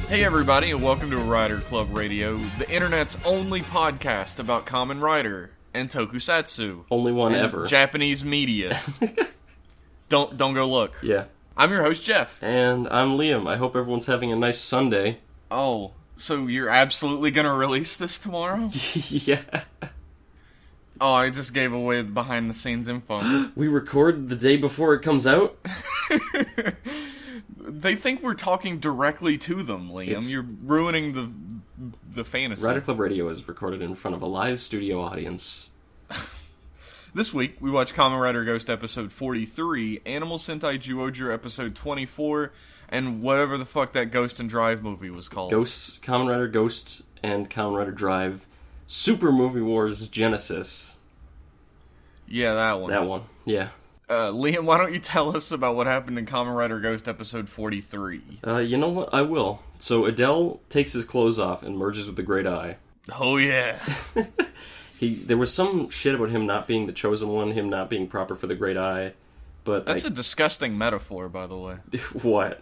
Hey everybody, and welcome to Rider Club Radio, the internet's only podcast about Kamen Rider and Tokusatsu. Only one and ever. Japanese media. Don't go look. Yeah. I'm your host, Jeff. And I'm Liam. I hope everyone's having a nice Sunday. Oh, so you're absolutely gonna release this tomorrow? Yeah. Oh, I just gave away the behind-the-scenes info. We record the day before it comes out? They think we're talking directly to them, Liam. You're ruining the fantasy. Rider Club Radio is recorded in front of a live studio audience. This week, we watched Kamen Rider Ghost episode 43, Animal Sentai Zyuohger episode 24, and whatever the fuck that Ghost and Drive movie was called. Kamen Rider Ghost and Kamen Rider Drive Super Movie Wars Genesis. Yeah, that one. That one, yeah. Liam, why don't you tell us about what happened in Kamen Rider Ghost episode 43? You know what? I will. So Adele takes his clothes off and merges with the Great Eye. Oh, yeah. There was some shit about him not being the chosen one, him not being proper for the Great Eye, but... That's a disgusting metaphor, by the way. What?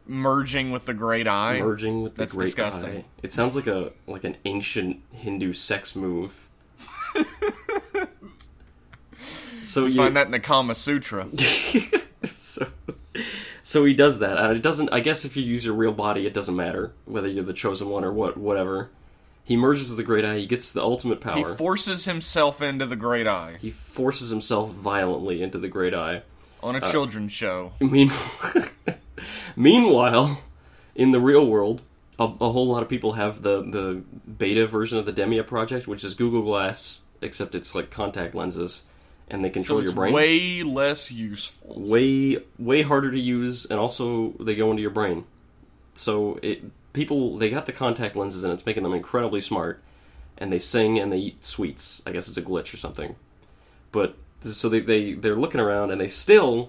Merging with the Great Eye? Merging with the Great disgusting. Eye. It sounds like an ancient Hindu sex move. So you find that in the Kama Sutra. So he does that. And it doesn't. I guess if you use your real body, it doesn't matter whether you're the chosen one or whatever. He merges with the Great Eye. He gets the ultimate power. He forces himself into the Great Eye. He forces himself violently into the Great Eye on a children's show. Meanwhile, in the real world, a whole lot of people have the beta version of the Demia project, which is Google Glass, except it's like contact lenses. And they control your brain. Way less useful. Way harder to use, and also they go into your brain. So they got the contact lenses, and it's making them incredibly smart. And they sing and they eat sweets. I guess it's a glitch or something. But so they're looking around, and the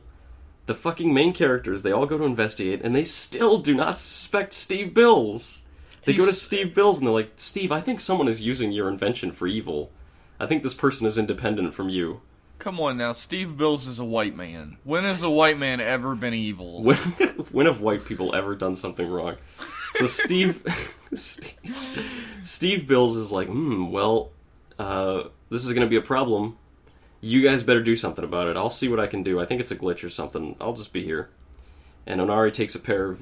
fucking main characters, they all go to investigate, and they still do not suspect Steve Bills. They go to Steve Bills, and they're like, Steve, I think someone is using your invention for evil. I think this person is independent from you. Come on now, Steve Bills is a white man. When has a white man ever been evil? When have white people ever done something wrong? So Steve Bills is like, this is going to be a problem. You guys better do something about it. I'll see what I can do. I think it's a glitch or something. I'll just be here. And Onari takes a pair of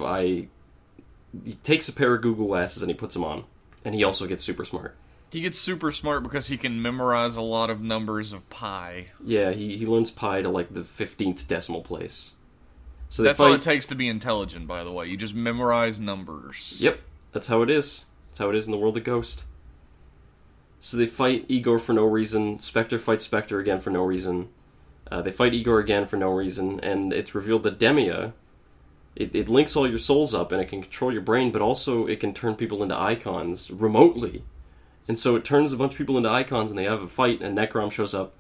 Google glasses and he puts them on. And he also gets super smart. He gets super smart because he can memorize a lot of numbers of pi. Yeah, he learns pi to like the 15th decimal place. So that's all it takes to be intelligent, by the way. You just memorize numbers. Yep, that's how it is. That's how it is in the world of Ghost. So they fight Igor for no reason. Spectre fights Spectre again for no reason. They fight Igor again for no reason. And it's revealed that Demia, it links all your souls up and it can control your brain, but also it can turn people into icons remotely. And so it turns a bunch of people into icons, and they have a fight, and Necrom shows up,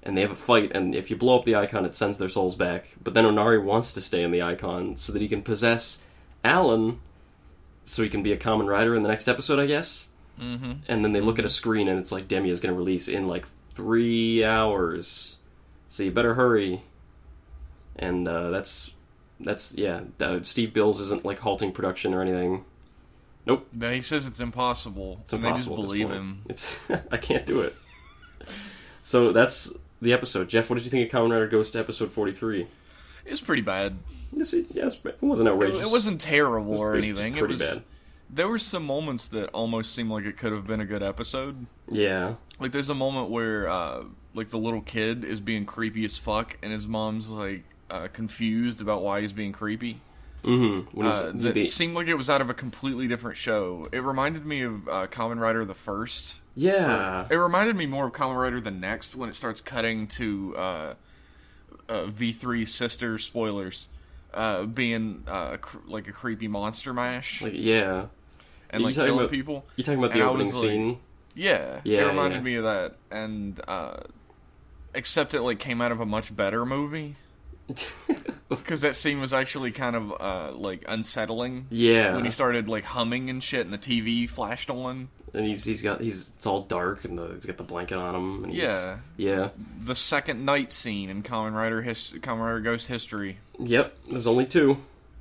and they have a fight, and if you blow up the icon, it sends their souls back. But then Onari wants to stay in the icon so that he can possess Alan, so he can be a Kamen Rider in the next episode, I guess. Mm-hmm. And then they look at a screen, and it's like Demia's going to release in like 3 hours. So you better hurry. And Steve Bills isn't like halting production or anything. Nope. No, he says it's impossible. It's impossible. They just believe him. I can't do it. So that's the episode. Jeff, what did you think of Kamen Rider Ghost episode 43? It was pretty bad. Yes, it wasn't outrageous. It wasn't terrible or anything. It was pretty bad. There were some moments that almost seemed like it could have been a good episode. Yeah. Like there's a moment where like the little kid is being creepy as fuck, and his mom's like confused about why he's being creepy. Mm-hmm. That seemed like it was out of a completely different show. It reminded me of Kamen Rider the First. Yeah. It reminded me more of Kamen Rider the Next when it starts cutting to V3 sister spoilers being like a creepy monster mash. Yeah. And like killing people. You talking about the opening scene? Yeah. It reminded me of that, and except it like came out of a much better movie. Because that scene was actually kind of like unsettling. Yeah. When he started like humming and shit, and the TV flashed on. And it's all dark, and he's got the blanket on him. And yeah. The second night scene in Kamen Rider Ghost history. Yep. There's only 2.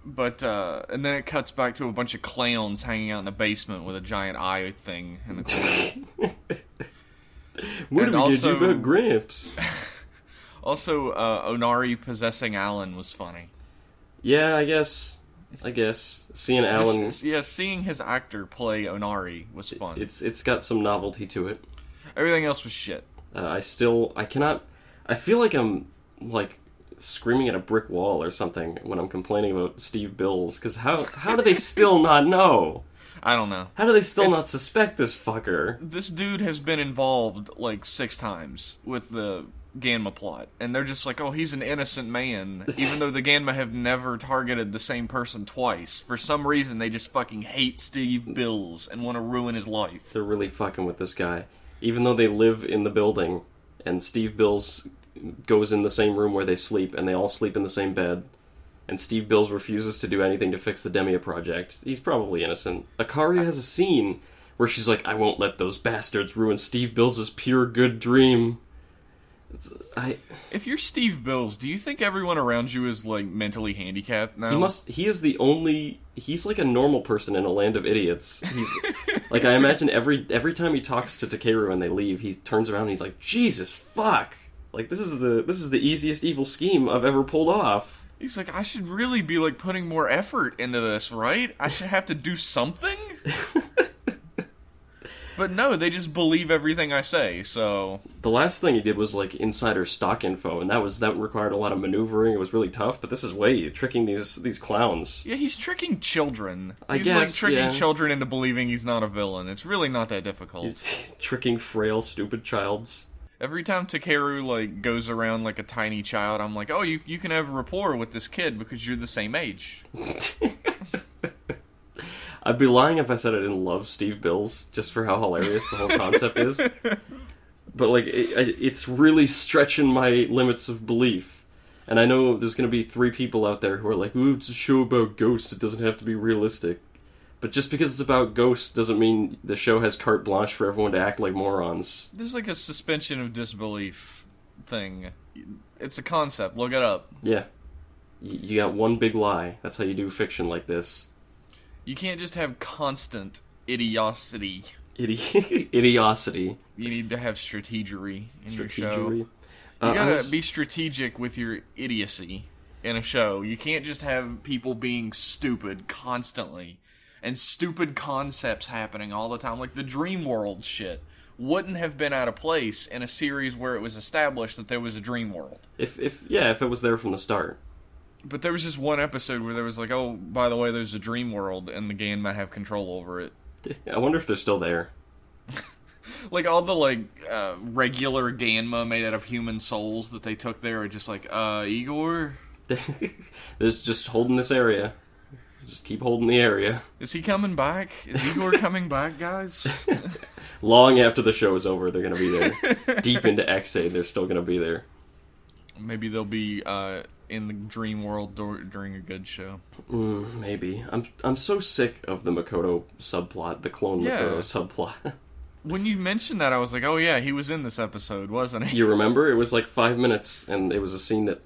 But, and then it cuts back to a bunch of clowns hanging out in the basement with a giant eye thing in the corner. What do we do about Gramps? Also, Onari possessing Alan was funny. Yeah, I guess. Seeing Alan... Seeing his actor play Onari was fun. It's got some novelty to it. Everything else was shit. I feel like I'm, like, screaming at a brick wall or something when I'm complaining about Steve Bills, because how do they still not know? I don't know. How do they still not suspect this fucker? This dude has been involved, like, 6 times with the Ganma plot, and they're just like, oh, he's an innocent man, even though the Ganma have never targeted the same person twice. For some reason, they just fucking hate Steve Bills and want to ruin his life. They're really fucking with this guy. Even though they live in the building, and Steve Bills goes in the same room where they sleep, and they all sleep in the same bed, and Steve Bills refuses to do anything to fix the Demia project, he's probably innocent. Akari has a scene where she's like, I won't let those bastards ruin Steve Bills' pure good dream. If you're Steve Bills, do you think everyone around you is, like, mentally handicapped now? He's like a normal person in a land of idiots. He's like, I imagine every time he talks to Takeru and they leave, he turns around and he's like, Jesus fuck! Like, this is the easiest evil scheme I've ever pulled off. He's like, I should really be, like, putting more effort into this, right? I should have to do something? But no, they just believe everything I say, so... The last thing he did was, like, insider stock info, and that required a lot of maneuvering. It was really tough, but this is tricking these clowns. Yeah, he's tricking children. He's like, tricking children into believing he's not a villain. It's really not that difficult. He's tricking frail, stupid childs. Every time Takeru, like, goes around like a tiny child, I'm like, oh, you can have a rapport with this kid because you're the same age. I'd be lying if I said I didn't love Steve Bills, just for how hilarious the whole concept is. But, like, it's really stretching my limits of belief. And I know there's going to be 3 people out there who are like, ooh, it's a show about ghosts, it doesn't have to be realistic. But just because it's about ghosts doesn't mean the show has carte blanche for everyone to act like morons. There's, like, a suspension of disbelief thing. It's a concept, look it up. Yeah. You got one big lie. That's how you do fiction like this. You can't just have constant idiocity. Idiocity. You need to have strategery in your show. You be strategic with your idiocy in a show. You can't just have people being stupid constantly. And stupid concepts happening all the time. Like the Dream World shit wouldn't have been out of place in a series where it was established that there was a Dream World. If it was there from the start. But there was just one episode where there was like, oh, by the way, there's a dream world, and the game might have control over it. I wonder if they're still there. Like, all the, like, regular Ganma made out of human souls that they took there are just like, Igor? There's just holding this area. Just keep holding the area. Is he coming back? Is Igor coming back, guys? Long after the show is over, they're going to be there. Deep into X8, they're still going to be there. Maybe they'll be, in the dream world during a good show. Maybe. I'm so sick of the Makoto subplot, the clone Makoto subplot. When you mentioned that, I was like, oh yeah, he was in this episode, wasn't he? You remember? It was like 5 minutes, and it was a scene that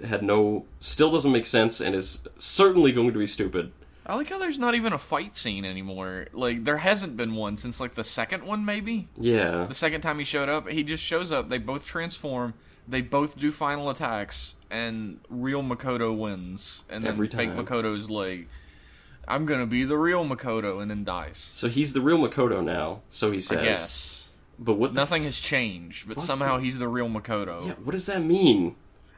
still doesn't make sense, and is certainly going to be stupid. I like how there's not even a fight scene anymore. Like, there hasn't been one since, like, the second one, maybe? Yeah. The second time he showed up, he just shows up, they both transform, they both do final attacks, and real Makoto wins. And then fake Makoto's like, I'm gonna be the real Makoto, and then dies. So he's the real Makoto now, so he says. I guess. But nothing has changed, but somehow he's the real Makoto. Yeah, what does that mean?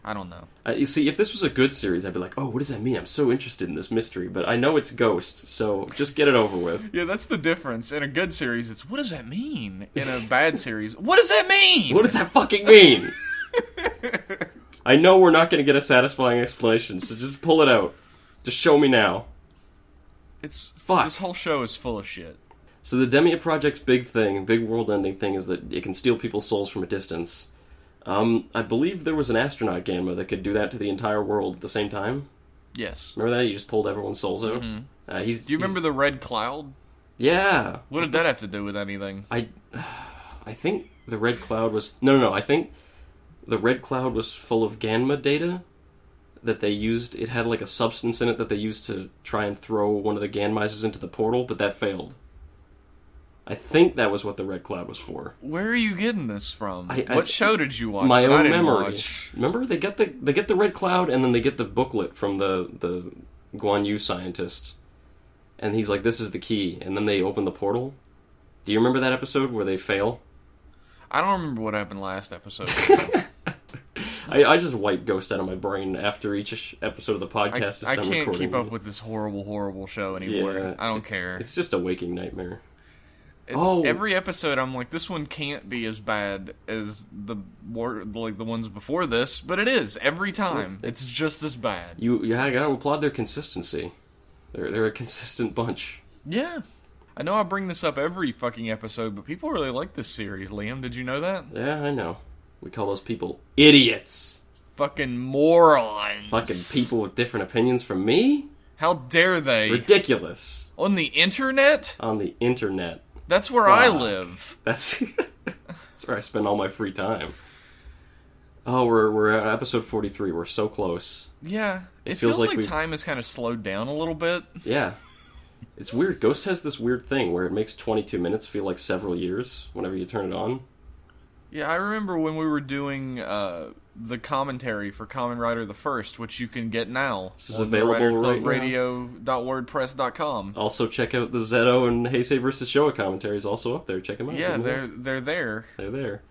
I don't know. You see, if this was a good series, I'd be like, oh, what does that mean? I'm so interested in this mystery, but I know it's Ghost, so just get it over with. Yeah, that's the difference. In a good series, it's, what does that mean? In a bad series, what does that mean? What does that fucking mean? I know we're not going to get a satisfying explanation, so just pull it out. Just show me now. This whole show is full of shit. So the Demia Project's big world-ending thing, is that it can steal people's souls from a distance. I believe there was an astronaut Ganma that could do that to the entire world at the same time. Yes. Remember that? You just pulled everyone's souls out? Mm-hmm. Do you remember the Red Cloud? Yeah. What did that have to do with anything? I think the Red Cloud was... No, I think the Red Cloud was full of Ganma data that they used, it had like a substance in it that they used to try and throw one of the Ganmeisers into the portal, but that failed. I think that was what the red cloud was for. Where are you getting this from? What show did you watch? My own memory. Remember, they get the red cloud, and then they get the booklet from the Guan Yu scientist, and he's like, "This is the key," and then they open the portal. Do you remember that episode where they fail? I don't remember what happened last episode. I just wipe Ghost out of my brain after each episode of the podcast is done recording. I can't keep up with this horrible show anymore. Yeah, I don't care. It's just a waking nightmare. Every episode, I'm like, this one can't be as bad as the ones before this, but it is every time. It's just as bad. I gotta applaud their consistency. They're a consistent bunch. Yeah, I know I bring this up every fucking episode, but people really like this series. Liam, did you know that? Yeah, I know. We call those people idiots. Fucking morons. Fucking people with different opinions from me. How dare they? Ridiculous. On the internet? On the internet. That's where I live. That's where I spend all my free time. Oh, we're at episode 43. We're so close. Yeah. It feels like time has kind of slowed down a little bit. Yeah. It's weird. Ghost has this weird thing where it makes 22 minutes feel like several years whenever you turn it on. Yeah, I remember when we were doing the commentary for Kamen Rider the First, which you can get now. This is available right now. Radio.wordpress.com. Also, check out the Zeto and Heisei vs. Showa commentaries also up there. Check them out. Yeah, they're there. They're there.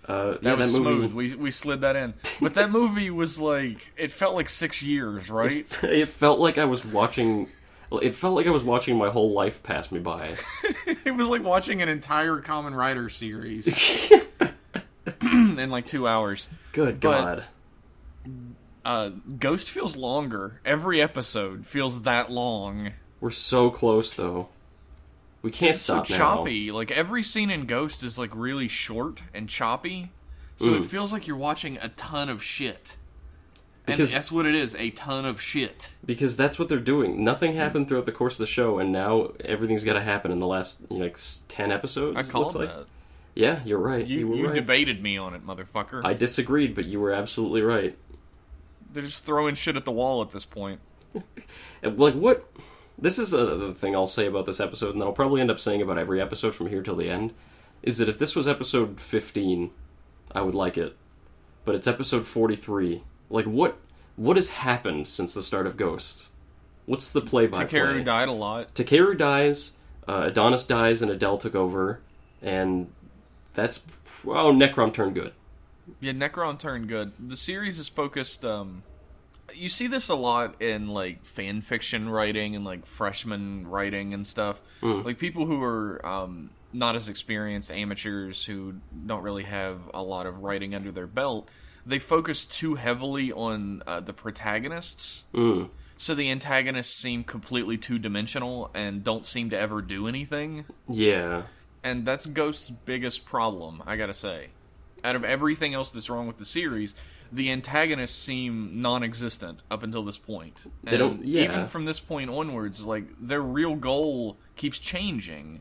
That was smooth. We slid that in. But that movie was like, it felt like 6 years, right? It felt like I was watching... It felt like I was watching my whole life pass me by. It was like watching an entire Kamen Rider series. In like 2 hours. Good God. Ghost feels longer. Every episode feels that long. We're so close, though. We can't stop now. It's so choppy. Like, every scene in Ghost is like really short and choppy. So it feels like you're watching a ton of shit. Because, and that's what it is, a ton of shit. Because that's what they're doing. Nothing happened throughout the course of the show, and now everything's got to happen in the last 10 episodes. I called that. Yeah, you're right. You were right. Debated me on it, motherfucker. I disagreed, but you were absolutely right. They're just throwing shit at the wall at this point. Like, what... This is the thing I'll say about this episode, and that I'll probably end up saying about every episode from here till the end, is that if this was episode 15, I would like it. But it's episode 43. Like, what has happened since the start of Ghosts? What's the play-by-play? Takeru died a lot. Takeru dies, Adonis dies, and Adele took over, and that's... Oh, Necrom turned good. Yeah, Necrom turned good. The series is focused... You see this a lot in, like, fan fiction writing and, like, freshman writing and stuff. Like, people who are not as experienced, amateurs who don't really have a lot of writing under their belt, they focus too heavily on the protagonists. So the antagonists seem completely two-dimensional and don't seem to ever do anything. Yeah. And that's Ghost's biggest problem, I gotta say. Out of everything else that's wrong with the series... The antagonists seem non-existent up until this point. They don't. Yeah. Even from this point onwards, like their real goal keeps changing,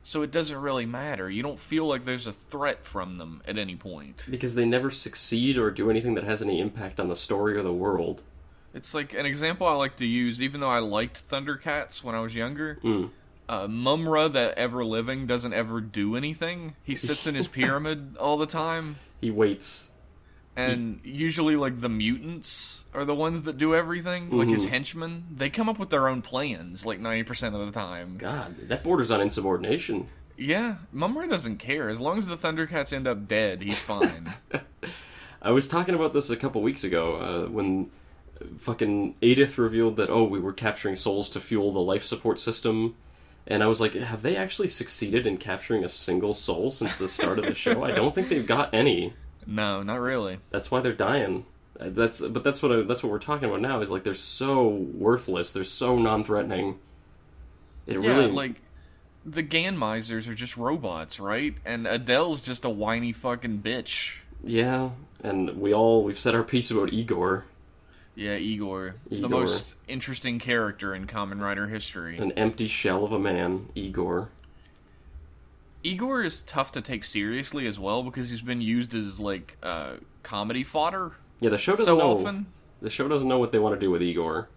so it doesn't really matter. You don't feel like there's a threat from them at any point because they never succeed or do anything that has any impact on the story or the world. It's like an example I like to use, even though I liked Thundercats when I was younger. Mumra, that ever living, doesn't ever do anything. He sits in his pyramid all the time. He waits. And usually, like, the mutants are the ones that do everything. Like, his henchmen. They come up with their own plans, like, 90% of the time. God, that borders on insubordination. Yeah, Mumra doesn't care. As long as the Thundercats end up dead, he's fine. I was talking about this a couple weeks ago, when fucking Edith revealed that, we were capturing souls to fuel the life support system. And I was like, have they actually succeeded in capturing a single soul since the start of the show? I don't think they've got any. No, not really. That's why they're dying. That's what we're talking about now. Is like they're so worthless. They're so non-threatening. Like the Ganmeisers are just robots, right? And Adele's just a whiny fucking bitch. Yeah, and we've said our piece about Igor. Yeah, Igor, the most interesting character in Kamen Rider history. An empty shell of a man, Igor. Igor is tough to take seriously as well because he's been used as like comedy fodder. Yeah, the show doesn't know. Often. The show doesn't know what they want to do with Igor.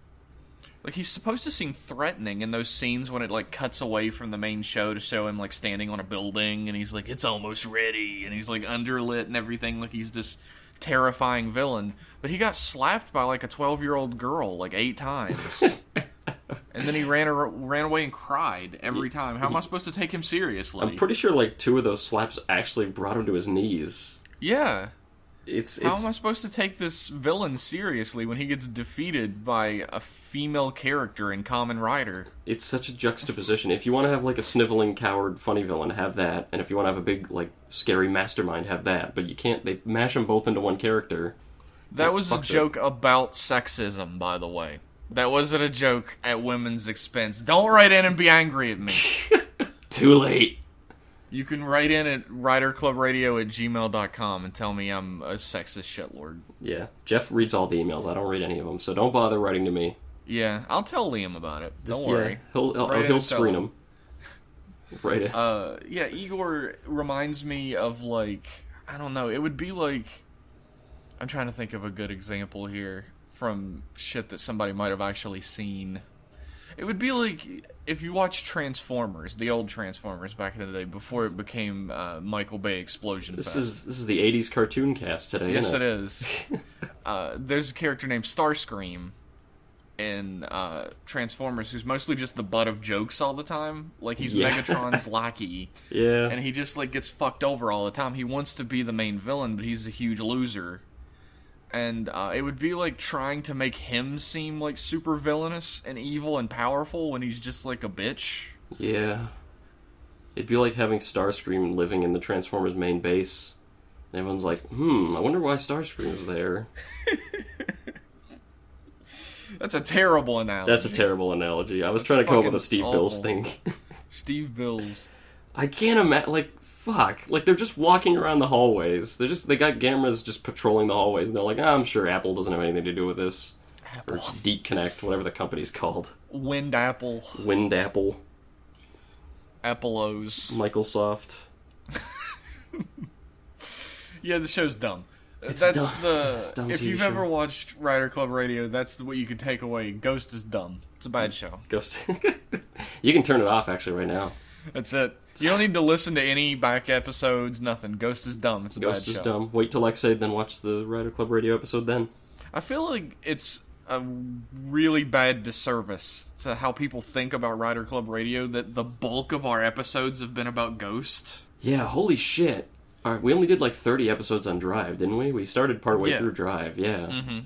Like, he's supposed to seem threatening in those scenes when it, like, cuts away from the main show to show him, like, standing on a building, and he's like, it's almost ready, and he's, like, underlit and everything, like he's this terrifying villain. But he got slapped by, like, a 12-year-old girl, like, 8 times. And then he ran away and cried every time. How am I supposed to take him seriously? I'm pretty sure, like, 2 of those slaps actually brought him to his knees. Yeah. How am I supposed to take this villain seriously when he gets defeated by a female character in Kamen Rider? It's such a juxtaposition. If you want to have, like, a sniveling, coward, funny villain, have that. And if you want to have a big, like, scary mastermind, have that. But you can't... They mash them both into one character. That was a joke about sexism, by the way. That wasn't a joke at women's expense. Don't write in and be angry at me. Too late. You can write in at writerclubradio@gmail.com and tell me I'm a sexist shitlord. Yeah, Jeff reads all the emails. I don't read any of them, so don't bother writing to me. Yeah, I'll tell Liam about it. Don't worry. He'll screen them. Right. Yeah, Igor reminds me of, like, I don't know, it would be like, I'm trying to think of a good example here from shit that somebody might have actually seen. It would be like if you watch Transformers, the old Transformers back in the day, before it became Michael Bay Explosion Fest. This is the 80s cartoon cast today, yes, isn't it is. There's a character named Starscream in Transformers who's mostly just the butt of jokes all the time. Like, he's Megatron's lackey. Yeah. And he just, like, gets fucked over all the time. He wants to be the main villain, but he's a huge loser. And it would be like trying to make him seem like super villainous and evil and powerful when he's just like a bitch. Yeah. It'd be like having Starscream living in the Transformers main base. And everyone's like, I wonder why Starscream's there. That's a terrible analogy. That's a terrible analogy. I was trying to come up with a Steve Bills thing. Steve Bills. I can't imagine, like... Fuck. Like, they're just walking around the hallways. They got cameras just patrolling the hallways, and they're like, I'm sure Apple doesn't have anything to do with this. Apple. Or Deep Connect, whatever the company's called. Wind Apple. Appleos. Microsoft. Yeah, the show's dumb. It's that's dumb. If you've ever watched Writer Club Radio, that's what you could take away. Ghost is dumb. It's a bad show. Ghost. You can turn it off, actually, right now. That's it. You don't need to listen to any back episodes, nothing. Ghost is dumb. It's a bad show. Ghost is dumb. Wait till Exade, then watch the Writer Club Radio episode then. I feel like it's a really bad disservice to how people think about Writer Club Radio that the bulk of our episodes have been about Ghost. Yeah, holy shit. Alright, we only did like 30 episodes on Drive, didn't we? We started partway through Drive, yeah. Mm-hmm.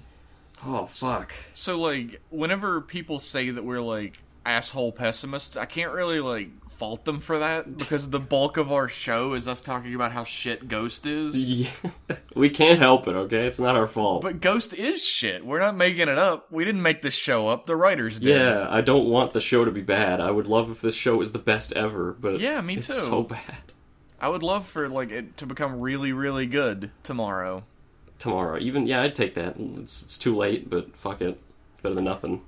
Oh, fuck. So, like, whenever people say that we're, like, asshole pessimists, I can't really, like, fault them for that, because the bulk of our show is us talking about how shit Ghost is. Yeah. We can't help it, okay? It's not our fault. But Ghost is shit. We're not making it up. We didn't make this show up. The writers did. Yeah, I don't want the show to be bad. I would love if this show was the best ever, but yeah, me too. It's so bad. I would love for, like, it to become really, really good tomorrow. Even, yeah, I'd take that. It's too late, but fuck it. Better than nothing.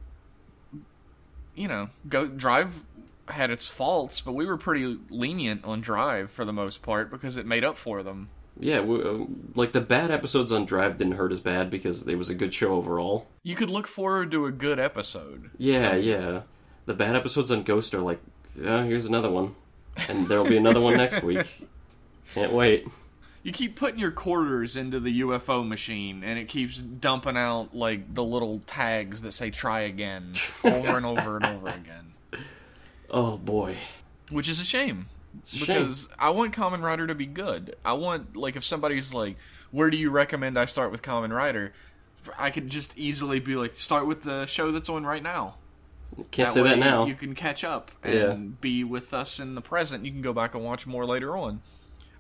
You know, Drive had its faults, but we were pretty lenient on Drive for the most part because it made up for them. Yeah, like the bad episodes on Drive didn't hurt as bad because it was a good show overall. You could look forward to a good episode. Yeah. The bad episodes on Ghost are like, here's another one. And there'll be another one next week. Can't wait. You keep putting your quarters into the UFO machine, and it keeps dumping out, like, the little tags that say try again, over and over and over again. Oh, boy. Which is a shame. It's a because shame. I want Kamen Rider to be good. I want, like, if somebody's like, where do you recommend I start with Kamen Rider? I could just easily be like, start with the show that's on right now. Can't say that now. You can catch up and be with us in the present. You can go back and watch more later on.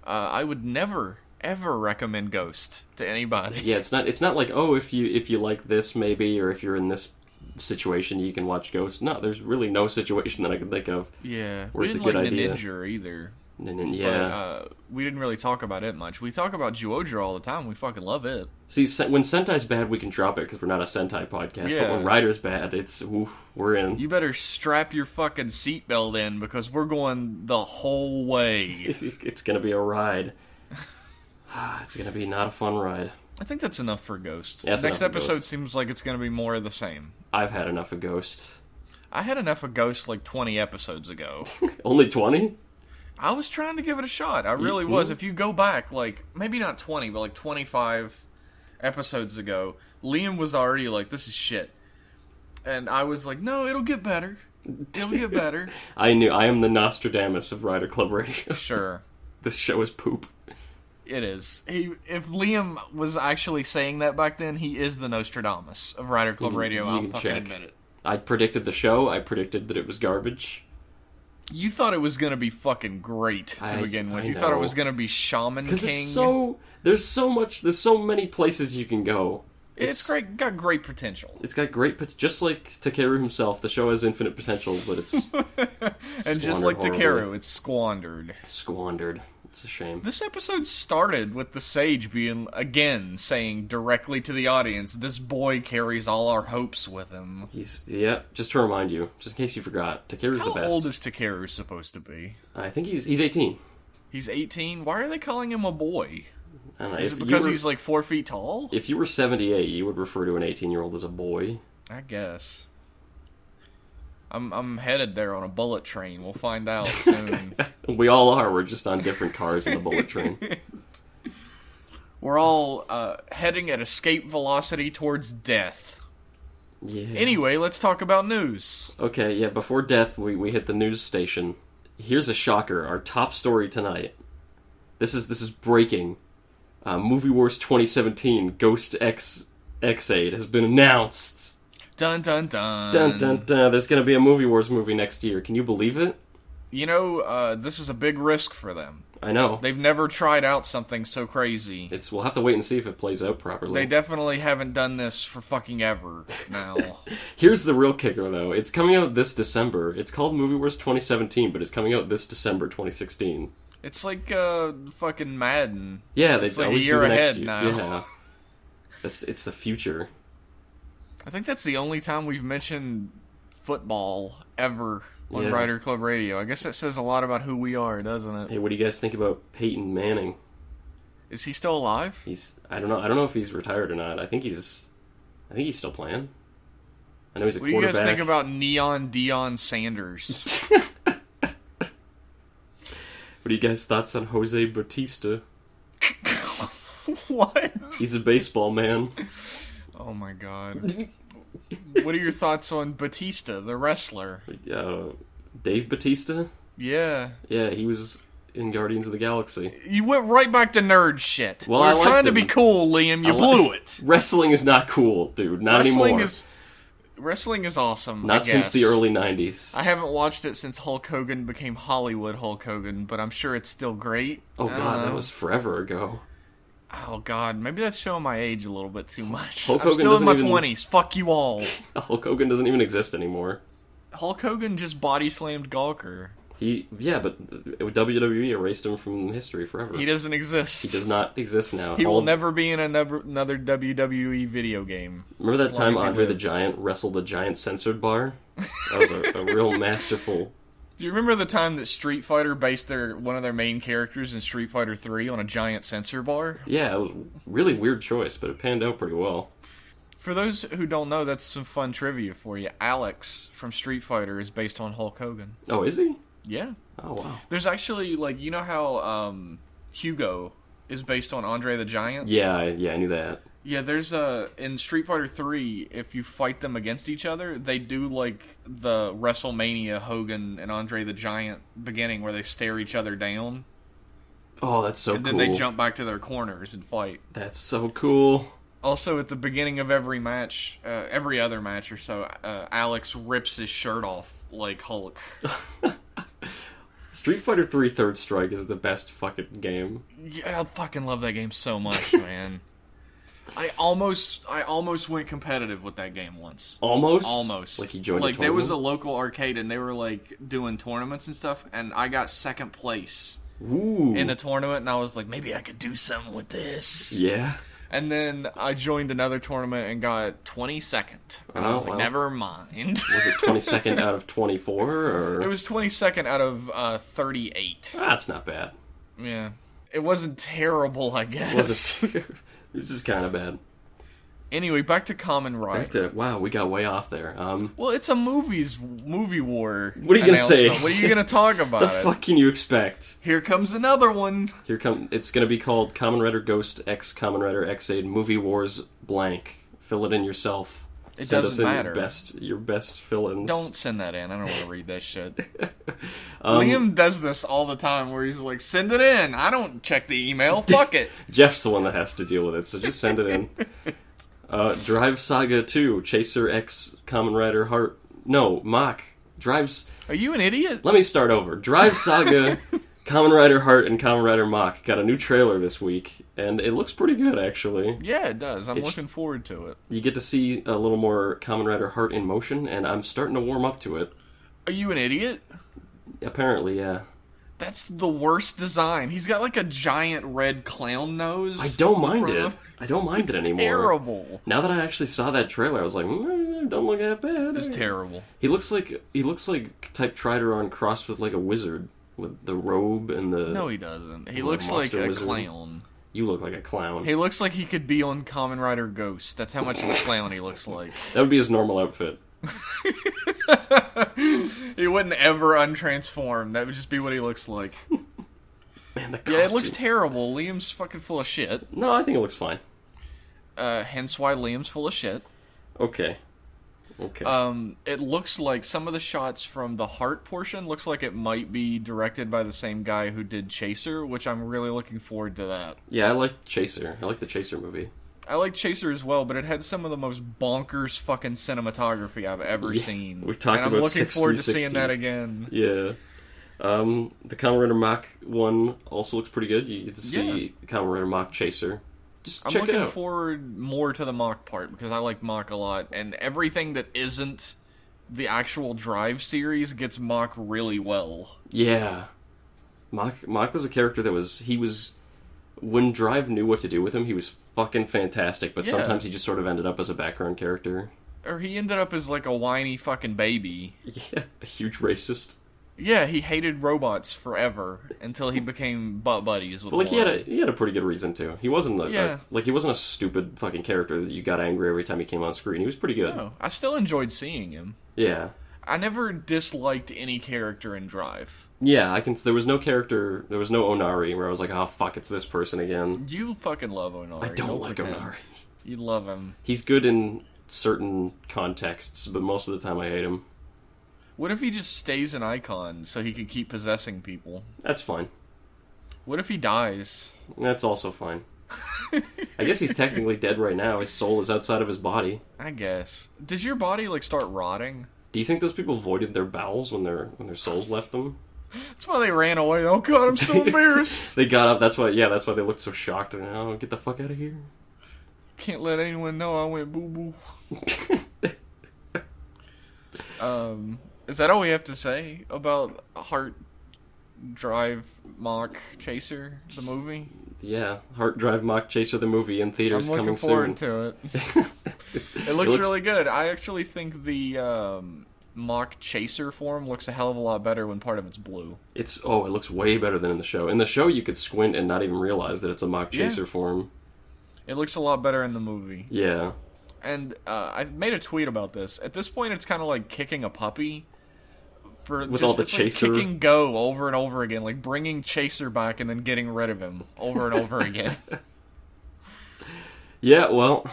I would never, ever recommend Ghost to anybody. Yeah, it's not like, oh, if you like this maybe, or if you're in this situation you can watch Ghost. No, there's really no situation that I can think of. Yeah, where it's a good idea. Ninja either. Yeah, but, we didn't really talk about it much. We talk about Zyuohger all the time. We fucking love it. See, when Sentai's bad, we can drop it because we're not a Sentai podcast. Yeah. But when Rider's bad, we're in. You better strap your fucking seatbelt in because we're going the whole way. It's gonna be a ride. It's gonna be not a fun ride. I think that's enough for Ghost. Yeah, Next episode seems like it's going to be more of the same. I've had enough of Ghost. I had enough of Ghost like 20 episodes ago. Only 20? I was trying to give it a shot. I really was. If you go back, like, maybe not 20, but like 25 episodes ago, Liam was already like, this is shit. And I was like, no, it'll get better. It'll get better. I am the Nostradamus of Rider Club Radio. Sure. This show is poop. It is. If Liam was actually saying that back then, he is the Nostradamus of Rider Club Radio. I'll fucking admit it. I predicted the show. I predicted that it was garbage. You thought it was going to be fucking great to begin with. You thought it was going to be Shaman King. Because there's so many places you can go. It's great. Got great potential. It's got great potential. Just like Takeru himself, the show has infinite potential, but it's and just like Takeru, it's squandered. Squandered. It's a shame. This episode started with the sage being, again, saying directly to the audience, this boy carries all our hopes with him. Just to remind you, just in case you forgot, Takeru's the best. How old is Takeru supposed to be? I think he's 18. He's 18? Why are they calling him a boy? I don't know. Is it because he's like 4 feet tall? If you were 78, you would refer to an 18-year-old as a boy. I guess. I'm headed there on a bullet train. We'll find out soon. We all are. We're just on different cars in the bullet train. We're all heading at escape velocity towards death. Yeah. Anyway, let's talk about news. Okay, yeah, before death, we hit the news station. Here's a shocker. Our top story tonight. This is breaking. Movie Wars 2017 Ghost X8 has been announced. Dun dun dun. Dun dun dun. There's going to be a Movie Wars movie next year. Can you believe it? You know, this is a big risk for them. I know. They've never tried out something so crazy. We'll have to wait and see if it plays out properly. They definitely haven't done this for fucking ever now. Here's the real kicker, though. It's coming out this December. It's called Movie Wars 2017, but it's coming out this December 2016. It's like fucking Madden. Yeah, it's they like always a year do next ahead year. now. Yeah. It's the future. I think that's the only time we've mentioned football ever on Rider Club Radio. I guess that says a lot about who we are, doesn't it? Hey, what do you guys think about Peyton Manning? Is he still alive? I don't know if he's retired or not. I think he's still playing. I know he's a quarterback. What do you guys think about Neon Deion Sanders? What are you guys' thoughts on Jose Bautista? What? He's a baseball man. Oh my god. What are your thoughts on Batista, the wrestler? Dave Bautista? Yeah. Yeah, he was in Guardians of the Galaxy. You went right back to nerd shit. Well, You're trying to be cool, Liam. You blew it. Wrestling is not cool, dude. Not anymore. Wrestling is awesome. Not since the early 90s. I haven't watched it since Hulk Hogan became Hollywood Hulk Hogan, but I'm sure it's still great. Oh god, that was forever ago. Oh god, maybe that's showing my age a little bit too much. Hulk I'm Hogan still in my 20s. Fuck you all. Hulk Hogan doesn't even exist anymore. Hulk Hogan just body slammed Gawker. But WWE erased him from history forever. He doesn't exist. He does not exist now. He will never be in another WWE video game. Remember that time Andre the Giant wrestled the giant censored bar? That was a real masterful... Do you remember the time that Street Fighter based one of their main characters in Street Fighter 3 on a giant censor bar? Yeah, it was a really weird choice, but it panned out pretty well. For those who don't know, that's some fun trivia for you. Alex from Street Fighter is based on Hulk Hogan. Oh, is he? Yeah. Oh, wow. There's actually, you know how Hugo is based on Andre the Giant? Yeah, I knew that. Yeah, there's in Street Fighter 3, if you fight them against each other, they do the WrestleMania Hogan and Andre the Giant beginning where they stare each other down. Oh, that's so cool. And then they jump back to their corners and fight. That's so cool. Also, at the beginning of every match, every other match or so, Alex rips his shirt off like Hulk. Street Fighter 3 Third Strike is the best fucking game. Yeah, I fucking love that game so much, man. I almost went competitive with that game once. Almost. Like you joined a tournament? There was a local arcade and they were doing tournaments and stuff, and I got second place in the tournament, and I was like, maybe I could do something with this. Yeah. And then I joined another tournament and got 22nd. And I was like, never mind. Was it 22nd out of 24? Or? It was 22nd out of 38. That's not bad. Yeah. It wasn't terrible, I guess. It was just kind of bad. Anyway, back to Kamen Rider. Wow, we got way off there. Well, it's a movie war. What are you gonna say? What are you gonna talk about? The fuck can you expect? Here comes another one. It's gonna be called Kamen Rider Ghost X Kamen Rider X8 Movie Wars blank. Fill it in yourself. It doesn't matter. Your best fill-ins. Don't send that in. I don't want to read that shit. Liam does this all the time where he's like, send it in. I don't check the email. Fuck it. Jeff's the one that has to deal with it, so just send it in. Drive Saga 2, Chaser X Kamen Rider Heart... No, Mach. Drives... Are you an idiot? Let me start over. Drive Saga, Kamen Rider Heart, and Kamen Rider Mach got a new trailer this week, and it looks pretty good, actually. Yeah, it does. I'm looking forward to it. You get to see a little more Kamen Rider Heart in motion, and I'm starting to warm up to it. Are you an idiot? Apparently, yeah. That's the worst design. He's got like a giant red clown nose. I don't mind it. I don't mind it anymore. Terrible. Now that I actually saw that trailer, I was like, don't look that bad. It's terrible. He looks like Type Trideron crossed with like a wizard with the robe and the. No, he doesn't. He looks like a wizard. clown. You look like a clown. He looks like he could be on Kamen Rider Ghost. That's how much of a clown he looks like. That would be his normal outfit. He wouldn't ever untransform. That would just be what he looks like. Man, the costume. Yeah, it looks terrible. Liam's fucking full of shit. No, I think it looks fine. Hence why Liam's full of shit. Okay. It looks like some of the shots from the heart portion looks like it might be directed by the same guy who did Chaser, which I'm really looking forward to that. Yeah, I like Chaser. I like the Chaser movie. I like Chaser as well, but it had some of the most bonkers fucking cinematography I've ever seen. We've talked about I'm looking 60s, forward to 60s. seeing that again. Yeah. The Kamen Rider Mach one also looks pretty good. You get to see Kamen Rider Mach Chaser. Just check it out. I'm looking forward more to the Mach part because I like Mach a lot, and everything that isn't the actual Drive series gets Mach really well. Yeah. Mach was a character that was when Drive knew what to do with him, he was fucking fantastic, but sometimes he just sort of ended up as a background character. Or he ended up as like a whiny fucking baby. Yeah, a huge racist. Yeah, he hated robots forever until he became butt buddies with one. Like he had a pretty good reason to. He wasn't he wasn't a stupid fucking character that you got angry every time he came on screen. He was pretty good. No, I still enjoyed seeing him. Yeah. I never disliked any character in Drive. Yeah, there was no Onari where I was like, oh fuck, it's this person again. You fucking love Onari. I don't like Onari. You love him. He's good in certain contexts, but most of the time I hate him. What if he just stays an icon so he can keep possessing people? That's fine. What if he dies? That's also fine. I guess he's technically dead right now. His soul is outside of his body. I guess. Does your body like start rotting? Do you think those people voided their bowels when their souls left them? That's why they ran away. Oh god, I'm so embarrassed. They got up. That's why they looked so shocked. And oh, get the fuck out of here. Can't let anyone know I went boo boo. Is that all we have to say about Heart Drive Mach Chaser, the movie? Yeah, Heart Drive Mach Chaser, the movie in theaters coming soon. I'm looking forward to it. It looks really good. I actually think the Mach Chaser form looks a hell of a lot better when part of it's blue. It looks way better than in the show. In the show, you could squint and not even realize that it's a Mach Chaser form. It looks a lot better in the movie. Yeah. And I made a tweet about this. At this point, it's kind of like kicking a puppy. With all the Chaser. Like kicking Go over and over again. Like bringing Chaser back and then getting rid of him over and over again. Yeah, well,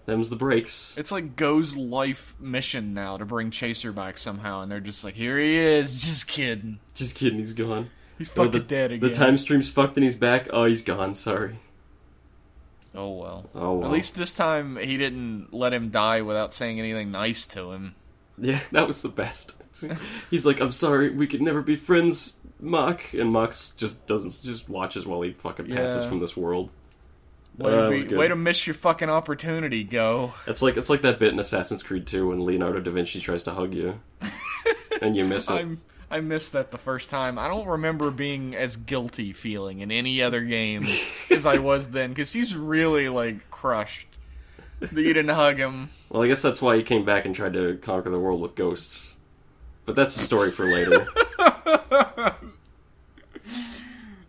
them's the breaks. It's like Go's life mission now to bring Chaser back somehow. And they're just like, here he is. Just kidding. Just kidding, he's gone. He's fucking dead again. The time stream's fucked and he's back. Oh, he's gone, sorry. Oh well. At least this time he didn't let him die without saying anything nice to him. Yeah, that was the best. He's like, I'm sorry, we could never be friends, Mach. And Mach just watches while he fucking passes from this world. Way to miss your fucking opportunity, Go. It's like that bit in Assassin's Creed 2 when Leonardo da Vinci tries to hug you. And you miss it. I missed that the first time. I don't remember being as guilty feeling in any other game as I was then, because he's really, like, crushed that you didn't hug him. Well, I guess that's why he came back and tried to conquer the world with ghosts. But that's a story for later.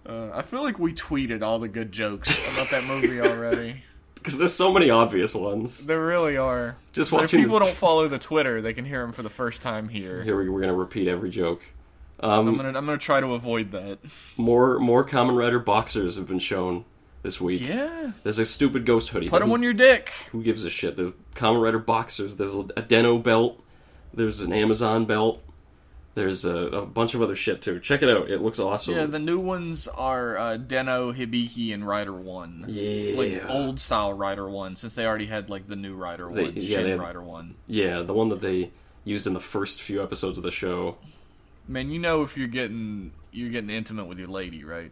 I feel like like we tweeted all the good jokes about that movie already. Because there's so many obvious ones. There really are. Just but watching. If people don't follow the Twitter, they can hear them for the first time here. Here we're gonna repeat every joke. I'm gonna try to avoid that. More Kamen Rider boxers have been shown this week. Yeah. There's a stupid ghost hoodie. Put them on your dick. Who gives a shit? There's Kamen Rider boxers. There's a Deno belt. There's an Amazon belt. There's a bunch of other shit too. Check it out. It looks awesome. Yeah, the new ones are Deno, Hibiki, and Rider 1. Yeah. Like old style Rider 1, since they already had like the new Rider 1, Shin Rider 1. Yeah, the one that they used in the first few episodes of the show. Man, you know if you're getting intimate with your lady, right?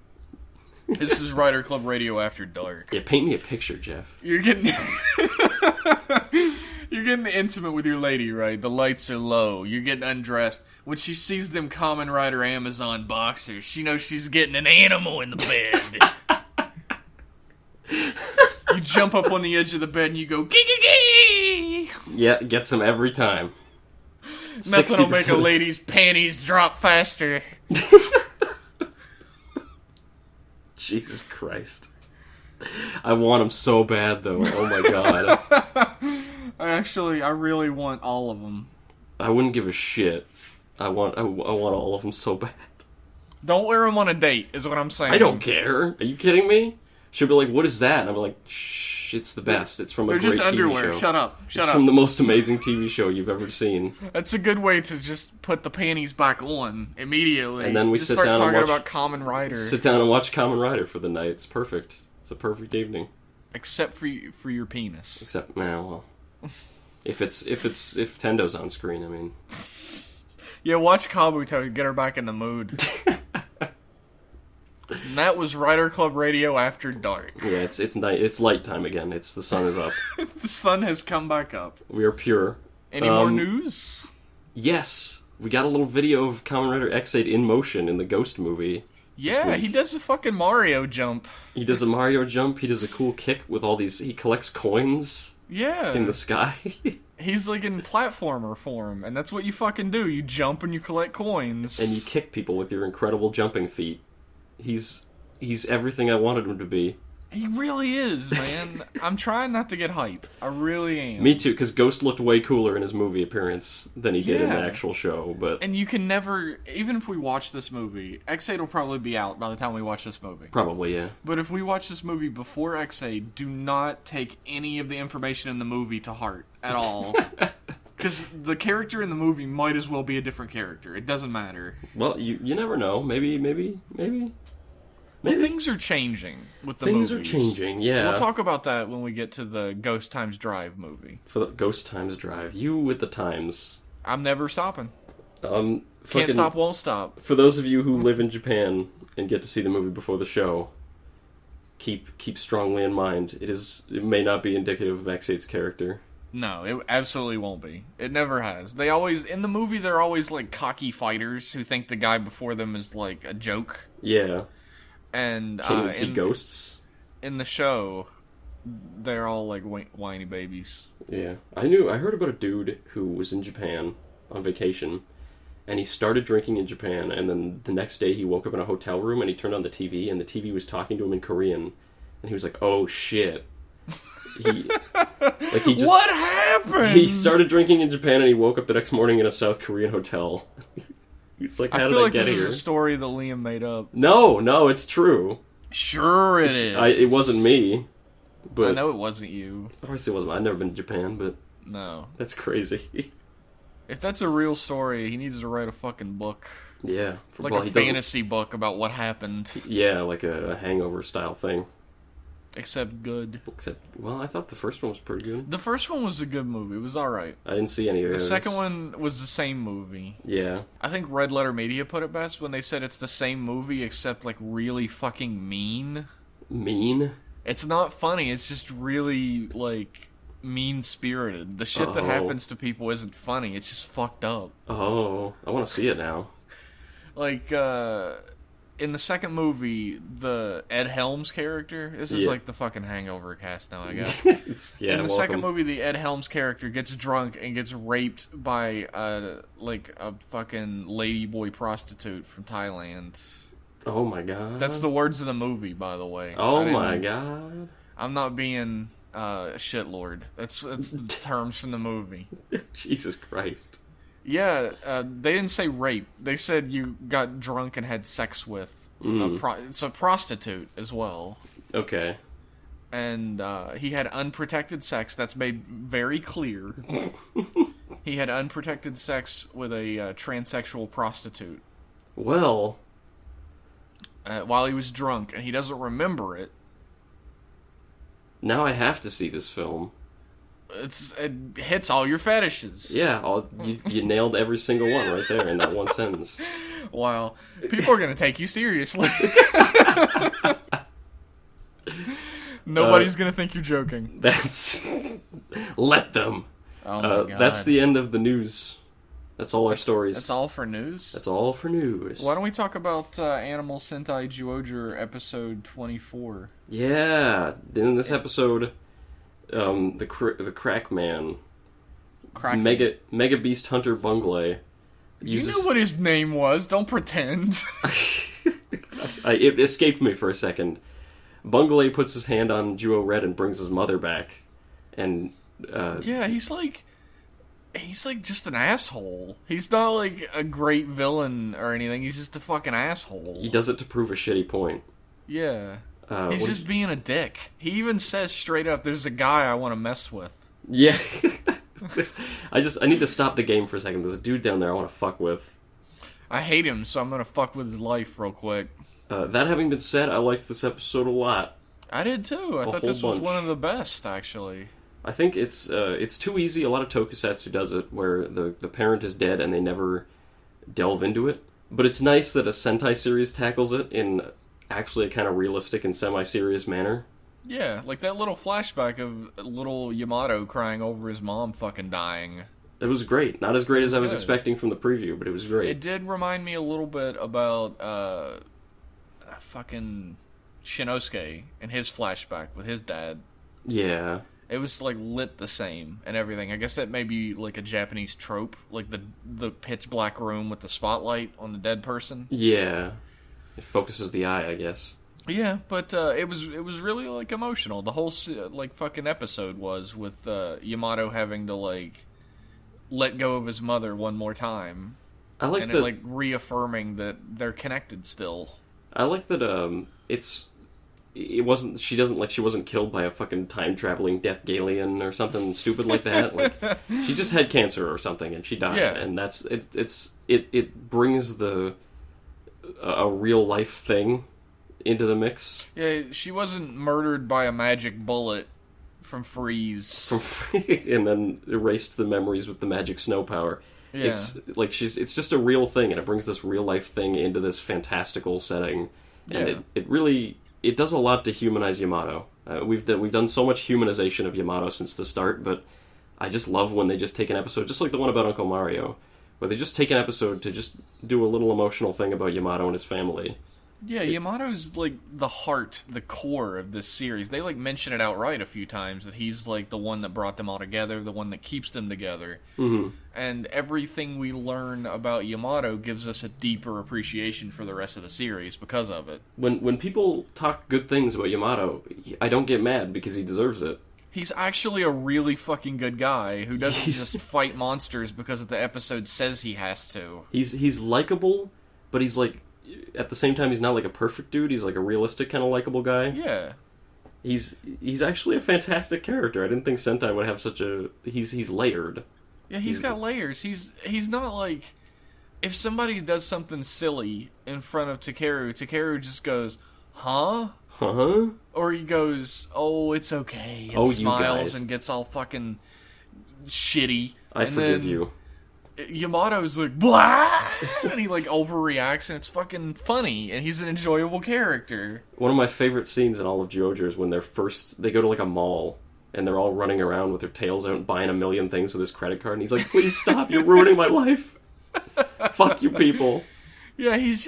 This is Rider Club Radio After Dark. Yeah, paint me a picture, Jeff. You're getting you're getting intimate with your lady, right? The lights are low. You're getting undressed. When she sees them Kamen Rider Amazon boxers, she knows she's getting an animal in the bed. You jump up on the edge of the bed and you go, gee gee gee! Yeah, gets them every time. Nothing will make a lady's panties drop faster. Jesus Christ. I want them so bad, though. Oh my god. I really want all of them. I wouldn't give a shit. I want all of them so bad. Don't wear them on a date, is what I'm saying. I don't care. Are you kidding me? She'll be like, "What is that?" And I'm like, "Shh, it's the best. It's from a great TV show." They're just underwear. Shut up. It's from the most amazing TV show you've ever seen. That's a good way to just put the panties back on immediately. And then we just sit start down talking and watch, about Kamen Rider. Sit down and watch Kamen Rider for the night. It's perfect. It's a perfect evening. Except for your penis. Except now, well, if Tendo's on screen, I mean. Yeah, watch Kabuto to get her back in the mood. And that was Rider Club Radio After Dark. Yeah, it's night. It's light time again. The sun is up. The sun has come back up. We are pure. Any more news? Yes, we got a little video of Kamen Rider X8 in motion in the Ghost movie. Yeah, he does a fucking Mario jump. He does a Mario jump. He does a cool kick with all these. He collects coins. Yeah. In the sky. He's like in platformer form, and that's what you fucking do. You jump and you collect coins. And you kick people with your incredible jumping feet. He's everything I wanted him to be. He really is, man. I'm trying not to get hype. I really am. Me too, because Ghost looked way cooler in his movie appearance than he did in the actual show. But and you can never, even if we watch this movie, X8 will probably be out by the time we watch this movie. Probably, yeah. But if we watch this movie before X8, do not take any of the information in the movie to heart at all. Because the character in the movie might as well be a different character. It doesn't matter. Well, you never know. Maybe. Well, things are changing with the movies. Things are changing, yeah. We'll talk about that when we get to the Ghost Times Drive movie. For the Ghost Times Drive. You with the times. I'm never stopping. Can't stop, won't stop. For those of you who live in Japan and get to see the movie before the show, keep strongly in mind, it may not be indicative of X8's character. No, it absolutely won't be. It never has. They always, in the movie, they're always like cocky fighters who think the guy before them is like a joke. Yeah. And can't even see ghosts. In the show, they're all like whiny babies. Yeah, I heard about a dude who was in Japan on vacation, and he started drinking in Japan, and then the next day he woke up in a hotel room and he turned on the TV, and the TV was talking to him in Korean, and he was like, "Oh shit." What happened? He started drinking in Japan and he woke up the next morning in a South Korean hotel. He's like, how did I get here? This is a story that Liam made up. No, it's true. Sure it is. It wasn't me. But I know it wasn't you. Obviously it wasn't. I've never been to Japan, but... No. That's crazy. If that's a real story, he needs to write a fucking book. Yeah. Like a fantasy book about what happened. Yeah, like a Hangover style thing. Except good. Well, I thought the first one was pretty good. The first one was a good movie. It was alright. I didn't see any of those. The second one was the same movie. Yeah. I think Red Letter Media put it best when they said it's the same movie except, like, really fucking mean. Mean? It's not funny. It's just really, like, mean-spirited. The shit that happens to people isn't funny. It's just fucked up. Oh, I want to see it now. Like, in the second movie, the Ed Helms character, this is like the fucking Hangover cast now, I guess. In the second movie, the Ed Helms character gets drunk and gets raped by, like, a fucking ladyboy prostitute from Thailand. Oh my god. That's the words of the movie, by the way. Oh my god. I'm not being a shitlord. That's the terms from the movie. Jesus Christ. Yeah, they didn't say rape. They said you got drunk and had sex with. It's a prostitute as well. Okay. And he had unprotected sex. That's made very clear. He had unprotected sex with a transsexual prostitute. Well. While he was drunk, and he doesn't remember it. Now I have to see this film. It hits all your fetishes. Yeah, you nailed every single one right there in that one sentence. Wow. People are going to take you seriously. Nobody's going to think you're joking. Let them. Oh my God. That's the end of the news. That's all our stories. That's all for news? That's all for news. Why don't we talk about Animal Sentai Zyuohger episode 24? Yeah. In this episode, the Crack Man, Mega Beast Hunter Bungley. You knew what his name was. Don't pretend. It escaped me for a second. Bungley puts his hand on Juo Red and brings his mother back. And yeah, he's like just an asshole. He's not like a great villain or anything. He's just a fucking asshole. He does it to prove a shitty point. Yeah. He's just being a dick. He even says straight up, "There's a guy I want to mess with." Yeah. I need to stop the game for a second. There's a dude down there I want to fuck with. I hate him, so I'm gonna fuck with his life real quick. That having been said, I liked this episode a lot. I did too. I thought this was one of the best, actually. I think it's too easy. A lot of tokusatsu does it, where the parent is dead and they never delve into it. But it's nice that a Sentai series tackles it in actually a kind of realistic and semi-serious manner. Yeah, like that little flashback of little Yamato crying over his mom fucking dying. It was great. Not as great as I was expecting from the preview, but it was great. It did remind me a little bit about fucking Shinosuke and his flashback with his dad. Yeah. It was like lit the same and everything. I guess that may be like a Japanese trope, like the pitch black room with the spotlight on the dead person. Yeah. It focuses the eye, I guess. Yeah, but it was really like emotional. The whole like fucking episode was with Yamato having to like let go of his mother one more time. I like and it like reaffirming that they're connected still. I like that she wasn't killed by a fucking time traveling death Galian or something stupid like that. Like she just had cancer or something and she died. Yeah. And it brings a real life thing into the mix. Yeah, she wasn't murdered by a magic bullet from Freeze. And then erased the memories with the magic snow power. Yeah. It's just a real thing, and it brings this real life thing into this fantastical setting. And it does a lot to humanize Yamato. We've done so much humanization of Yamato since the start, but I just love when they just take an episode, just like the one about Uncle Mario, where they just take an episode to just do a little emotional thing about Yamato and his family. Yeah, Yamato's like the heart, the core of this series. They like mention it outright a few times that he's like the one that brought them all together, the one that keeps them together. Mm-hmm. And everything we learn about Yamato gives us a deeper appreciation for the rest of the series because of it. When people talk good things about Yamato, I don't get mad because he deserves it. He's actually a really fucking good guy who doesn't just fight monsters because the episode says he has to. He's likable, but he's like, at the same time, he's not like a perfect dude. He's like a realistic kind of likable guy. Yeah. He's actually a fantastic character. I didn't think Sentai would have such a... He's layered. Yeah, he's got layers. He's not like... If somebody does something silly in front of Takeru just goes, huh? Huh? Or he goes, oh, it's okay, and smiles and gets all fucking shitty. I forgive you. Yamato's like, blah! And he like overreacts, and it's fucking funny, and he's an enjoyable character. One of my favorite scenes in all of Zyuohger is when they go to like a mall, and they're all running around with their tails out, buying a million things with his credit card, and he's like, please stop, you're ruining my life. Fuck you people. Yeah, he's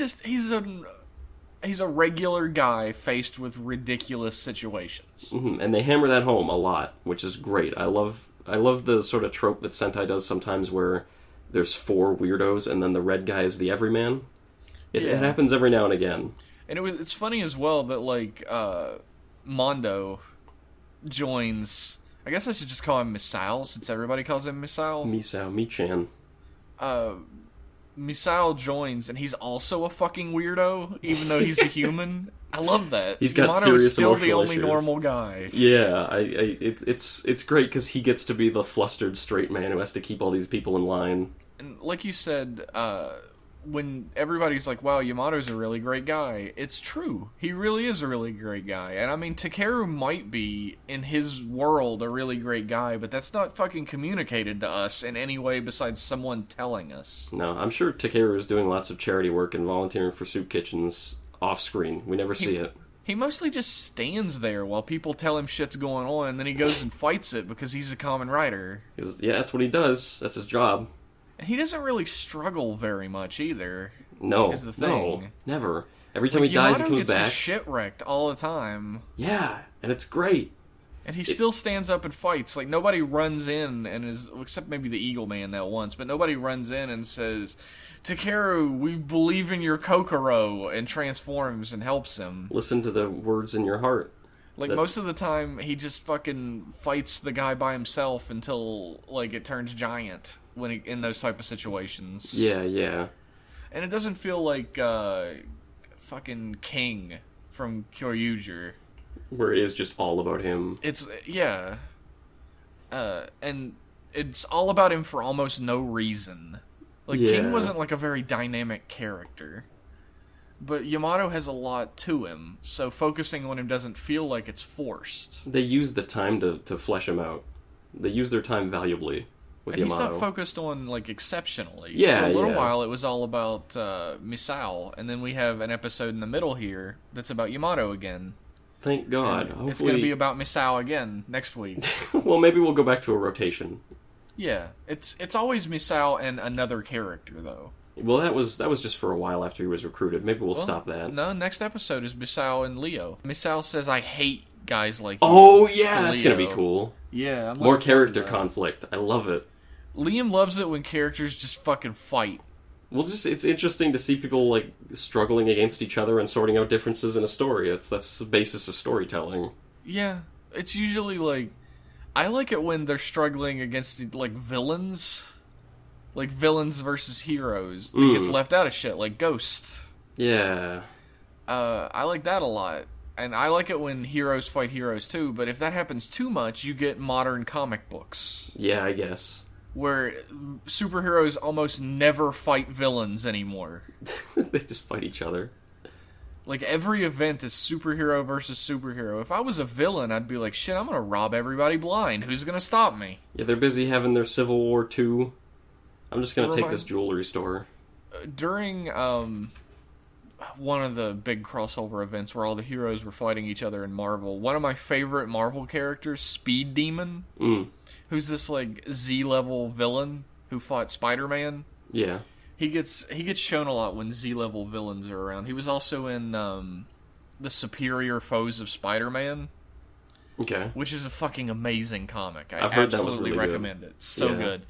a regular guy faced with ridiculous situations. Mm-hmm. And they hammer that home a lot, which is great. I love the sort of trope that Sentai does sometimes where there's four weirdos and then the red guy is the everyman. It happens every now and again. And it's funny as well that, like, Mondo joins... I guess I should just call him Misao, since everybody calls him Misao. Mi-chan. Misao joins, and he's also a fucking weirdo, even though he's a human. I love that. He's got Yamato serious is still the only issues. normal guy. Yeah, it's great because he gets to be the flustered straight man who has to keep all these people in line. And like you said, when everybody's like, wow, Yamato's a really great guy, it's true. He really is a really great guy. And I mean, Takeru might be, in his world, a really great guy, but that's not fucking communicated to us in any way besides someone telling us. No, I'm sure Takeru is doing lots of charity work and volunteering for soup kitchens off screen. We never see it. He mostly just stands there while people tell him shit's going on, and then he goes and fights it because he's a Kamen Rider. Yeah, that's what he does. That's his job. And he doesn't really struggle very much either. No, is the thing. No, never. Every time he dies, he comes back. Yamato gets shit-wrecked all the time. Yeah, and it's great. And he still stands up and fights. Like, nobody runs in and is... Except maybe the Eagle Man that once. But nobody runs in and says, Takeru, we believe in your Kokoro, and transforms and helps him. Listen to the words in your heart. Like, most of the time, he just fucking fights the guy by himself until, like, it turns giant in those type of situations. Yeah. And it doesn't feel like fucking King from Kyoryuger, where it is just all about him. It's and it's all about him for almost no reason. Like, King wasn't like a very dynamic character, but Yamato has a lot to him, so focusing on him doesn't feel like it's forced. They use the time to flesh him out. They use their time valuably with and Yamato. He's not focused on, like, exceptionally. Yeah, For a little while, it was all about Misao, and then we have an episode in the middle here that's about Yamato again. Thank God. Hopefully... It's going to be about Misao again next week. Well, maybe we'll go back to a rotation. Yeah, it's always Misao and another character, though. Well, that was just for a while after he was recruited. Maybe we'll stop that. No, next episode is Misao and Leo. Misao says, I hate guys like you. Oh, yeah, that's going to be cool. Yeah. I'm more character conflict. I love it. Liam loves it when characters just fucking fight. Well, it's interesting to see people, like, struggling against each other and sorting out differences in a story. That's the basis of storytelling. Yeah. It's usually, like... I like it when they're struggling against, like, villains. Like, villains versus heroes. That gets left out of shit, like Ghost. Yeah. I like that a lot. And I like it when heroes fight heroes, too. But if that happens too much, you get modern comic books. Yeah, I guess. Where superheroes almost never fight villains anymore. They just fight each other. Like, every event is superhero versus superhero. If I was a villain, I'd be like, shit, I'm gonna rob everybody blind. Who's gonna stop me? Yeah, they're busy having their Civil War II. I'm just gonna take this jewelry store. During, one of the big crossover events where all the heroes were fighting each other in Marvel, one of my favorite Marvel characters, Speed Demon, who's this, like, Z-level villain who fought Spider-Man. Yeah. He gets shown a lot when Z-level villains are around. He was also in The Superior Foes of Spider-Man. Okay. Which is a fucking amazing comic. I absolutely really recommend it. So good.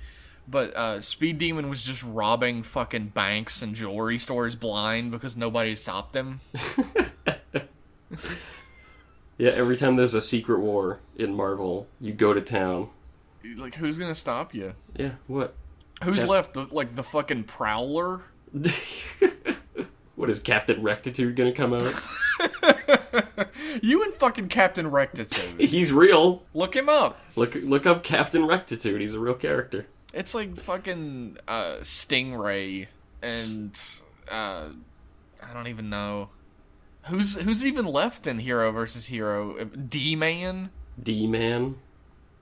But Speed Demon was just robbing fucking banks and jewelry stores blind because nobody stopped him. Yeah, every time there's a secret war in Marvel, you go to town. Like, who's gonna stop you? Yeah, what? Who's left? The fucking Prowler? What, is Captain Rectitude gonna come out? You and fucking Captain Rectitude. He's real. Look him up. Look up Captain Rectitude. He's a real character. It's like fucking Stingray and I don't even know who's even left in Hero versus Hero. D-Man. D-Man.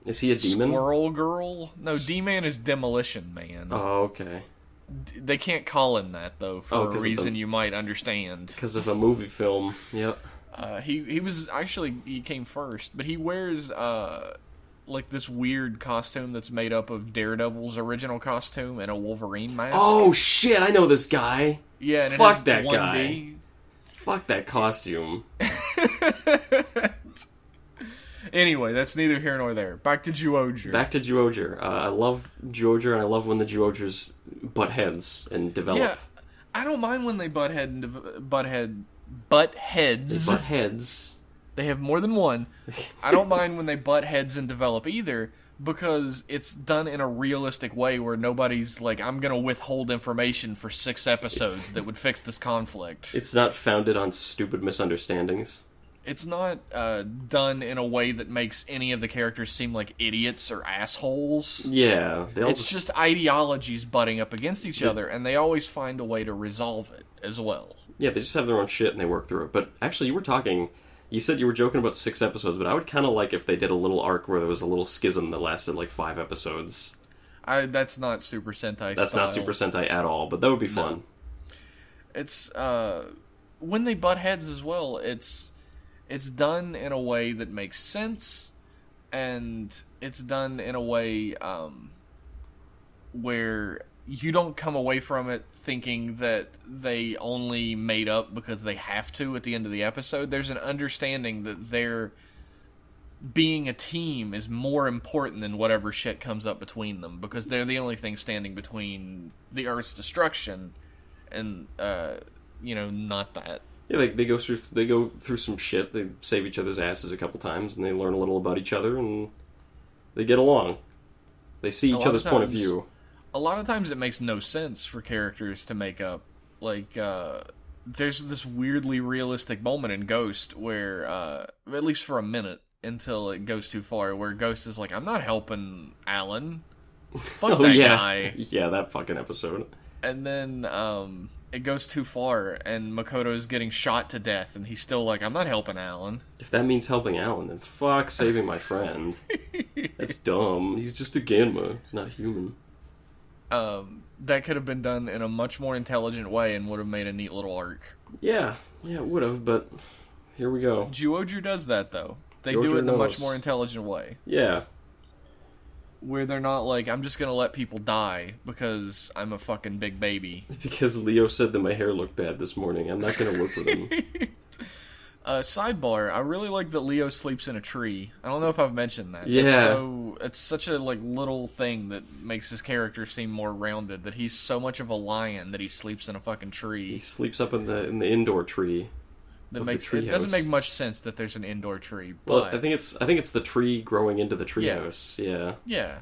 Is he a demon? Squirrel Girl? No, D-Man is Demolition Man. Oh, okay. They can't call him that, though, for a reason you might understand. Because of a movie film, yep. He came first, but he wears, like, this weird costume that's made up of Daredevil's original costume and a Wolverine mask. Oh, shit, I know this guy. Yeah, and fuck that guy. Fuck that costume. Anyway, that's neither here nor there. Back to Zyuohger. I love Zyuohger, and I love when the Zyuohgers butt heads and develop. Yeah, I don't mind when they butt heads. They butt heads. They have more than one. I don't mind when they butt heads and develop either, because it's done in a realistic way where nobody's like, I'm going to withhold information for 6 episodes that would fix this conflict. It's not founded on stupid misunderstandings. It's not done in a way that makes any of the characters seem like idiots or assholes. Yeah. It's just ideologies butting up against each other, and they always find a way to resolve it as well. Yeah, they just have their own shit and they work through it. But actually, you said you were joking about 6 episodes, but I would kind of like if they did a little arc where there was a little schism that lasted like 5 episodes. That's not Super Sentai That's style. not Super Sentai at all, but that would be fun. It's, when they butt heads as well, it's done in a way that makes sense, and it's done in a way where you don't come away from it thinking that they only made up because they have to at the end of the episode. There's an understanding that their being a team is more important than whatever shit comes up between them, because they're the only thing standing between the Earth's destruction and, not that. Yeah, they go through some shit. They save each other's asses a couple times, and they learn a little about each other, and they get along. They see each other's point of view. A lot of times it makes no sense for characters to make up. Like, there's this weirdly realistic moment in Ghost where, at least for a minute, until it goes too far, where Ghost is like, I'm not helping Alan. Fuck that guy. Yeah, that fucking episode. And then, it goes too far, and Makoto's getting shot to death, and he's still like, I'm not helping Alan. If that means helping Alan, then fuck saving my friend. That's dumb. He's just a Ganma. He's not human. That could have been done in a much more intelligent way and would have made a neat little arc. Yeah, it would have, but here we go. Zyuohger does that, though. They do it in a much more intelligent way. Yeah. Where they're not like, I'm just gonna let people die because I'm a fucking big baby. Because Leo said that my hair looked bad this morning. I'm not gonna work with him. Sidebar, I really like that Leo sleeps in a tree. I don't know if I've mentioned that. Yeah. It's such a little thing that makes his character seem more rounded, that he's so much of a lion that he sleeps in a fucking tree. He sleeps up in the indoor tree. It doesn't make much sense that there's an indoor tree, but... Well, I think it's the tree growing into the treehouse. Yeah. Yeah.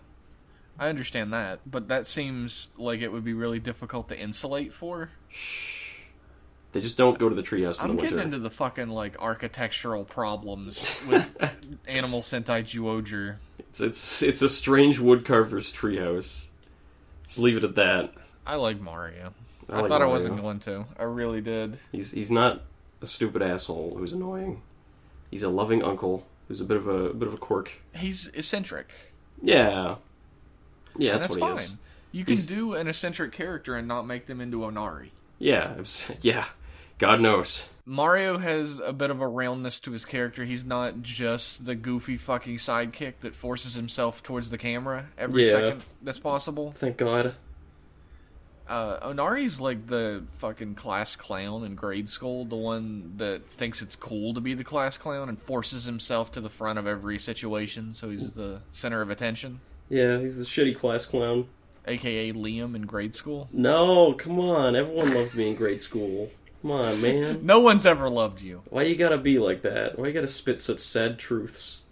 I understand that, but that seems like it would be really difficult to insulate for. Shh. They just don't go to the treehouse in the winter. I'm getting into the fucking, architectural problems with Animal Sentai Zyuohger. It's a strange woodcarver's treehouse. Just leave it at that. I like Mario. I like thought Mario. I wasn't going to. I really did. He's not a stupid asshole who's annoying. He's a loving uncle who's a bit of a quirk. He's eccentric. Yeah. Yeah, that's what fine. he is. You can do an eccentric character and not make them into Onari. Yeah, yeah. God knows. Mario has a bit of a roundness to his character. He's not just the goofy fucking sidekick that forces himself towards the camera every second that's possible. Thank God. Onari's like the fucking class clown in grade school, the one that thinks it's cool to be the class clown and forces himself to the front of every situation so he's the center of attention. Yeah, he's the shitty class clown. AKA Liam in grade school. No, come on. Everyone loved me in grade school. Come on, man. No one's ever loved you. Why you gotta be like that? Why you gotta spit such sad truths?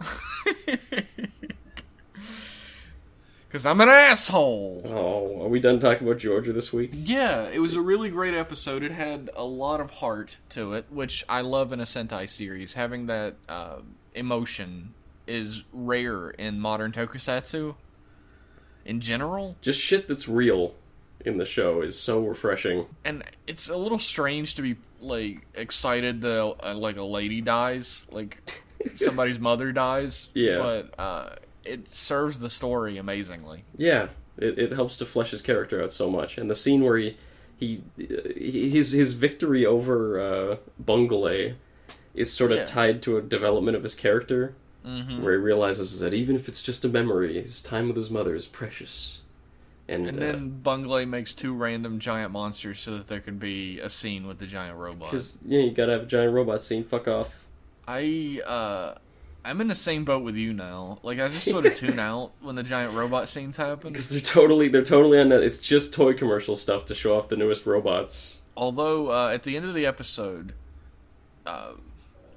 Because I'm an asshole. Oh, are we done talking about Georgia this week? Yeah, it was a really great episode. It had a lot of heart to it, which I love in a Sentai series. Having that emotion is rare in modern tokusatsu. In general. Just shit that's real in the show is so refreshing. And it's a little strange to be, excited that, a lady dies. Somebody's mother dies. Yeah. But, it serves the story amazingly. Yeah, it helps to flesh his character out so much. And the scene where his victory over Bungalay is sort of tied to a development of his character, where he realizes that even if it's just a memory, his time with his mother is precious. And then Bungalay makes 2 random giant monsters so that there can be a scene with the giant robot. Because, you gotta have a giant robot scene, fuck off. I'm in the same boat with you now. I just sort of tune out when the giant robot scenes happen. Because they're totally on that. It's just toy commercial stuff to show off the newest robots. Although, at the end of the episode,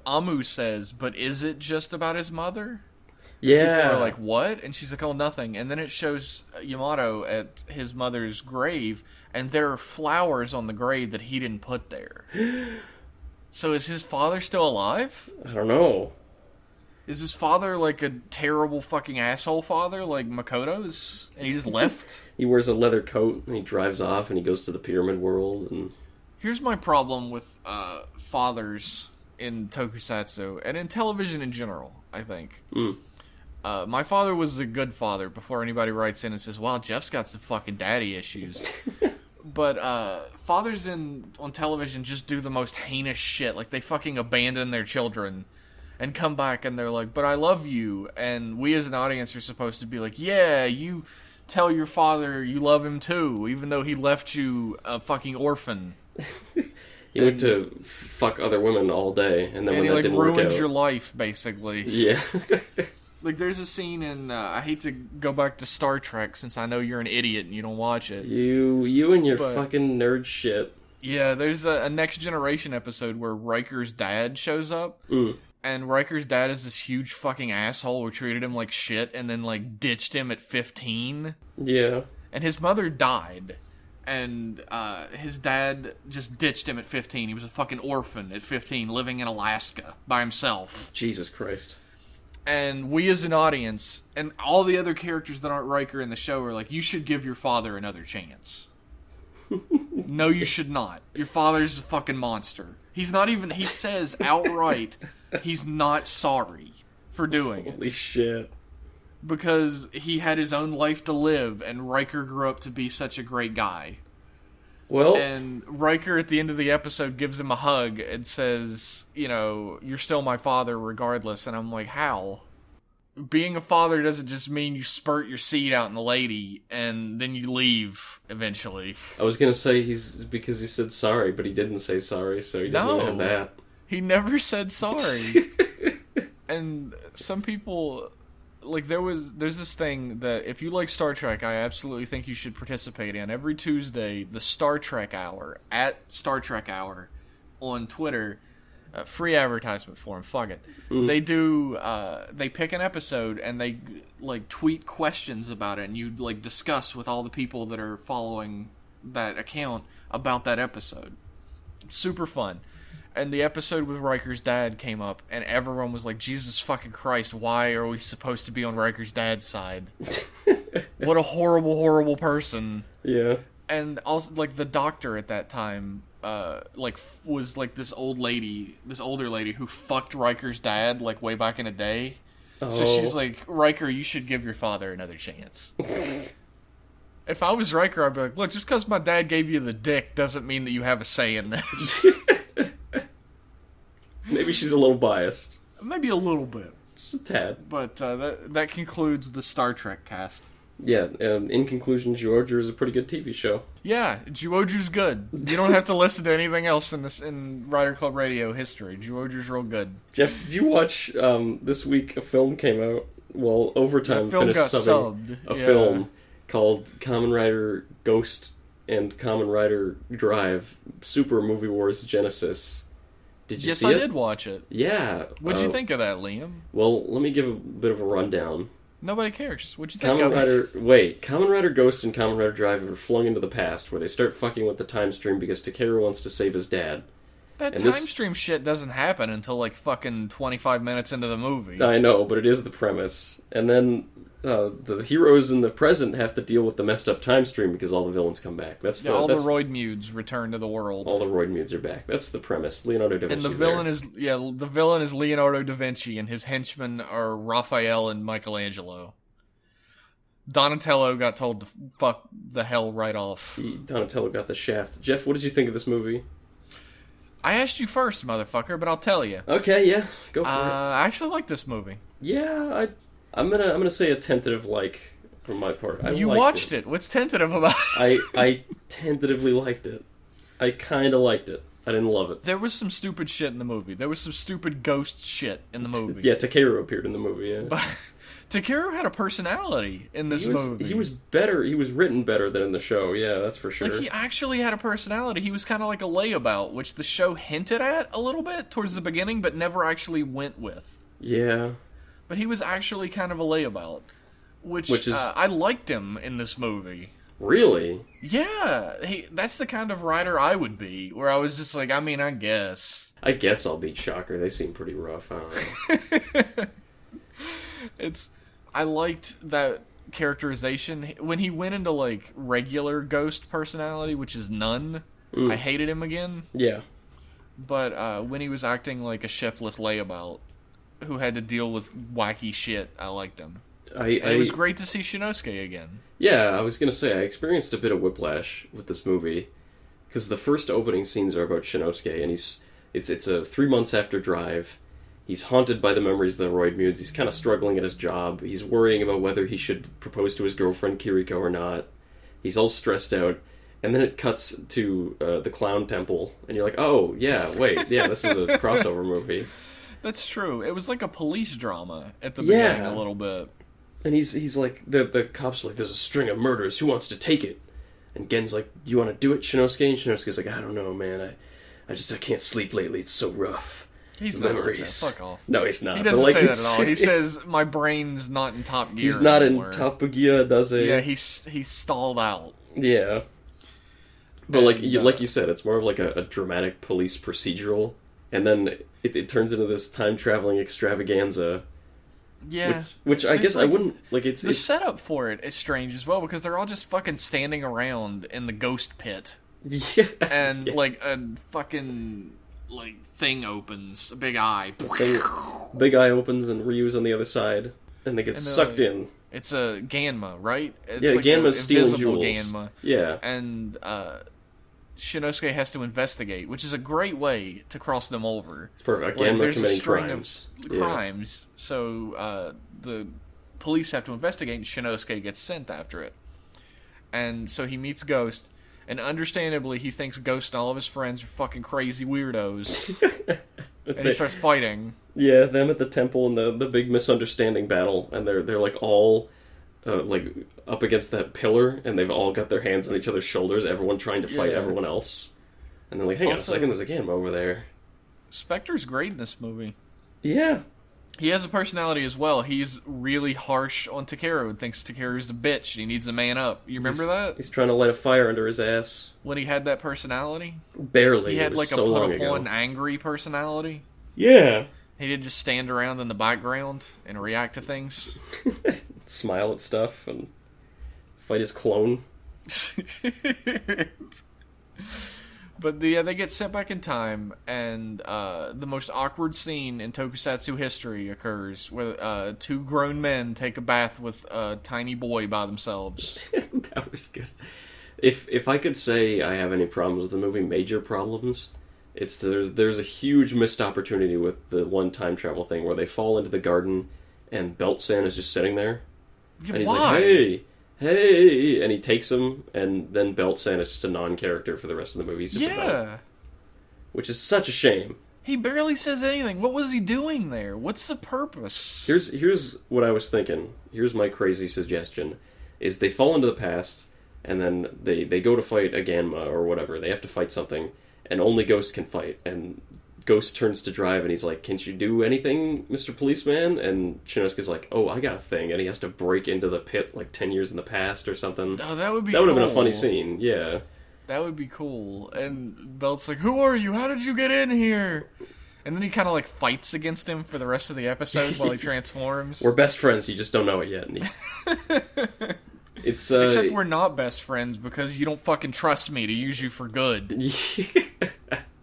Amu says, but is it just about his mother? Yeah. People are like, what? And she's like, oh, nothing. And then it shows Yamato at his mother's grave, and there are flowers on the grave that he didn't put there. So is his father still alive? I don't know. Is his father like a terrible fucking asshole father like Makoto's? And he just left? He wears a leather coat, and he drives off, and he goes to the pyramid world, and... Here's my problem with fathers in tokusatsu, and in television in general, I think. My father was a good father before anybody writes in and says, wow, Jeff's got some fucking daddy issues. But fathers on television just do the most heinous shit. Like, they fucking abandon their children and come back and they're like, but I love you. And we as an audience are supposed to be like, yeah, you tell your father you love him too, even though he left you a fucking orphan. He went to fuck other women all day, and then when that didn't work out... ruined your life, basically. Yeah. Like, there's a scene in, I hate to go back to Star Trek, since I know you're an idiot and you don't watch it. You and your fucking nerd shit. Yeah, there's a Next Generation episode where Riker's dad shows up, and Riker's dad is this huge fucking asshole who treated him like shit, and then, like, ditched him at 15. Yeah. And his mother died. And his dad just ditched him at 15. He was a fucking orphan at 15, living in Alaska by himself. Jesus Christ. And we as an audience, and all the other characters that aren't Riker in the show are like, you should give your father another chance. No, you should not. Your father's a fucking monster. He's not even, he says outright, he's not sorry for doing it. Holy shit. Because he had his own life to live, and Riker grew up to be such a great guy. Well... And Riker, at the end of the episode, gives him a hug and says, you know, you're still my father regardless. And I'm like, how? Being a father doesn't just mean you spurt your seed out in the lady, and then you leave, eventually. I was gonna say because he said sorry, but he didn't say sorry, so he doesn't have that. He never said sorry. And some people... Like, there's this thing that if you like Star Trek, I absolutely think you should participate in. Every Tuesday, the Star Trek Hour, at Star Trek Hour, on Twitter, free advertisement for them, fuck it. They do, they pick an episode, and they, like, tweet questions about it, and you, like, discuss with all the people that are following that account about that episode. It's super fun. And the episode with Riker's dad came up, and everyone was like, Jesus fucking Christ, why are we supposed to be on Riker's dad's side? What a horrible, horrible person. Yeah. And also, like, the doctor at that time, was, like, this older lady who fucked Riker's dad, like, way back in the day. Oh. So she's like, Riker, you should give your father another chance. If I was Riker, I'd be like, look, just because my dad gave you the dick doesn't mean that you have a say in this. Maybe she's a little biased. Maybe a little bit. Just a tad. But that concludes the Star Trek cast. Yeah, in conclusion, Zyuohger is a pretty good TV show. Yeah, Zyuohger's good. You don't have to listen to anything else in Rider Club Radio history. Zyuohger's real good. Jeff, did you watch this week a film came out? Well, Overtime finished subbing a film called Kamen Rider Ghost and Kamen Rider Drive Super Movie Wars Genesis. Did you see it? Yes, I did watch it. Yeah. What'd you think of that, Liam? Well, let me give a bit of a rundown. Nobody cares. What'd you think of it? Kamen Rider Ghost and Kamen Rider Drive are flung into the past, where they start fucking with the time stream because Takeru wants to save his dad. That time stream shit doesn't happen until, like, fucking 25 minutes into the movie. I know, but it is the premise. And then the heroes in the present have to deal with the messed up time stream because all the villains come back. The Roid Mudes return to the world. All the Roid Mudes are back. That's the premise. Leonardo da Vinci. And the villain is Leonardo da Vinci, and his henchmen are Raphael and Michelangelo. Donatello got told to fuck the hell right off. Donatello got the shaft. Jeff, what did you think of this movie? I asked you first, motherfucker, but I'll tell you. Okay, yeah, go for it. I actually like this movie. Yeah, I'm gonna say a tentative like from my part. You watched it. What's tentative about it? I tentatively liked it. I kind of liked it. I didn't love it. There was some stupid shit in the movie. There was some stupid ghost shit in the movie. Yeah, Takeru appeared in the movie, yeah. But Takeru had a personality in this movie. He was better. He was written better than in the show, yeah, that's for sure. Like, he actually had a personality. He was kind of like a layabout, which the show hinted at a little bit towards the beginning, but never actually went with. Yeah. But he was actually kind of a layabout, which is... I liked him in this movie. Really? Yeah, that's the kind of writer I would be, where I was just like, I mean, I guess. I guess I'll beat Shocker. They seem pretty rough, I don't know. I liked that characterization. When he went into, like, regular ghost personality, which is none, I hated him again. Yeah. But when he was acting like a chefless layabout who had to deal with wacky shit, I liked him. It was great to see Shinosuke again. Yeah, I was going to say, I experienced a bit of whiplash with this movie, because the first opening scenes are about Shinosuke, and it's a 3 months after Drive. He's haunted by the memories of the Roidmudes. He's kind of struggling at his job. He's worrying about whether he should propose to his girlfriend Kiriko or not. He's all stressed out. And then it cuts to the Clown Temple, and you're like, oh, yeah, wait, yeah, this is a crossover movie. That's true. It was like a police drama at the beginning a little bit. And he's like, the cop's like, there's a string of murders, who wants to take it? And Gen's like, you want to do it, Shinosuke? And Shinosuke's like, I don't know, man, I can't sleep lately, it's so rough. He's memories. Not like that. Fuck off. No, he's not. He doesn't say that at all. He says, my brain's not in top gear He's not anymore. in top gear, does he? Yeah, he's stalled out. Yeah. But like you said, it's more of like a dramatic police procedural, and then it turns into this time-traveling extravaganza. Yeah. Which I guess, like, I wouldn't... like. It's setup for it is strange as well, because they're all just fucking standing around in the ghost pit. Yeah. And, like, a fucking, like, thing opens, a big eye. Big eye opens, and Ryu's on the other side, and they get sucked in. It's a Ganma, right? It's like Ganma's stealing jewels. Ganma. Yeah. And Shinosuke has to investigate, which is a great way to cross them over. It's perfect. Ganma there's committing a string crimes. of crimes, so the police have to investigate, and Shinosuke gets sent after it. And so he meets Ghost, and understandably he thinks Ghost and all of his friends are fucking crazy weirdos. And he starts fighting. Yeah, them at the temple and the big misunderstanding battle, and they're like all like up against that pillar, and they've all got their hands on each other's shoulders, everyone trying to fight everyone else. And they're like, hang on a second, there's a Ganma over there. Spectre's great in this movie. Yeah. He has a personality as well. He's really harsh on Takeru and thinks Takeru's a bitch and he needs to man up. You remember that? He's trying to light a fire under his ass. When he had that personality? Barely. He had like so a put-upon angry personality. Yeah. He didn't just stand around in the background and react to things. Smile at stuff and fight his clone. But they get sent back in time, and the most awkward scene in tokusatsu history occurs, where two grown men take a bath with a tiny boy by themselves. That was good. If I could say I have any problems with the movie, major problems, it's there's a huge missed opportunity with the one time travel thing where they fall into the garden, and Belt-san is just sitting there, and he's like, hey, and he takes him, and then Belt-san is just a non-character for the rest of the movie. He's just a belt. Which is such a shame. He barely says anything. What was he doing there? What's the purpose? Here's what I was thinking. Here's my crazy suggestion, is they fall into the past, and then they go to fight a Ganma or whatever. They have to fight something, and only Ghost can fight, and Ghost turns to Drive, and he's like, can't you do anything, Mr. Policeman? And Shinosuke's like, oh, I got a thing, and he has to break into the pit like 10 years in the past or something. Oh, that would be That would have been a funny scene, yeah. That would be cool. And Belt's like, who are you? How did you get in here? And then he kind of like fights against him for the rest of the episode while he transforms. We're best friends, you just don't know it yet. It's except we're not best friends because you don't fucking trust me to use you for good.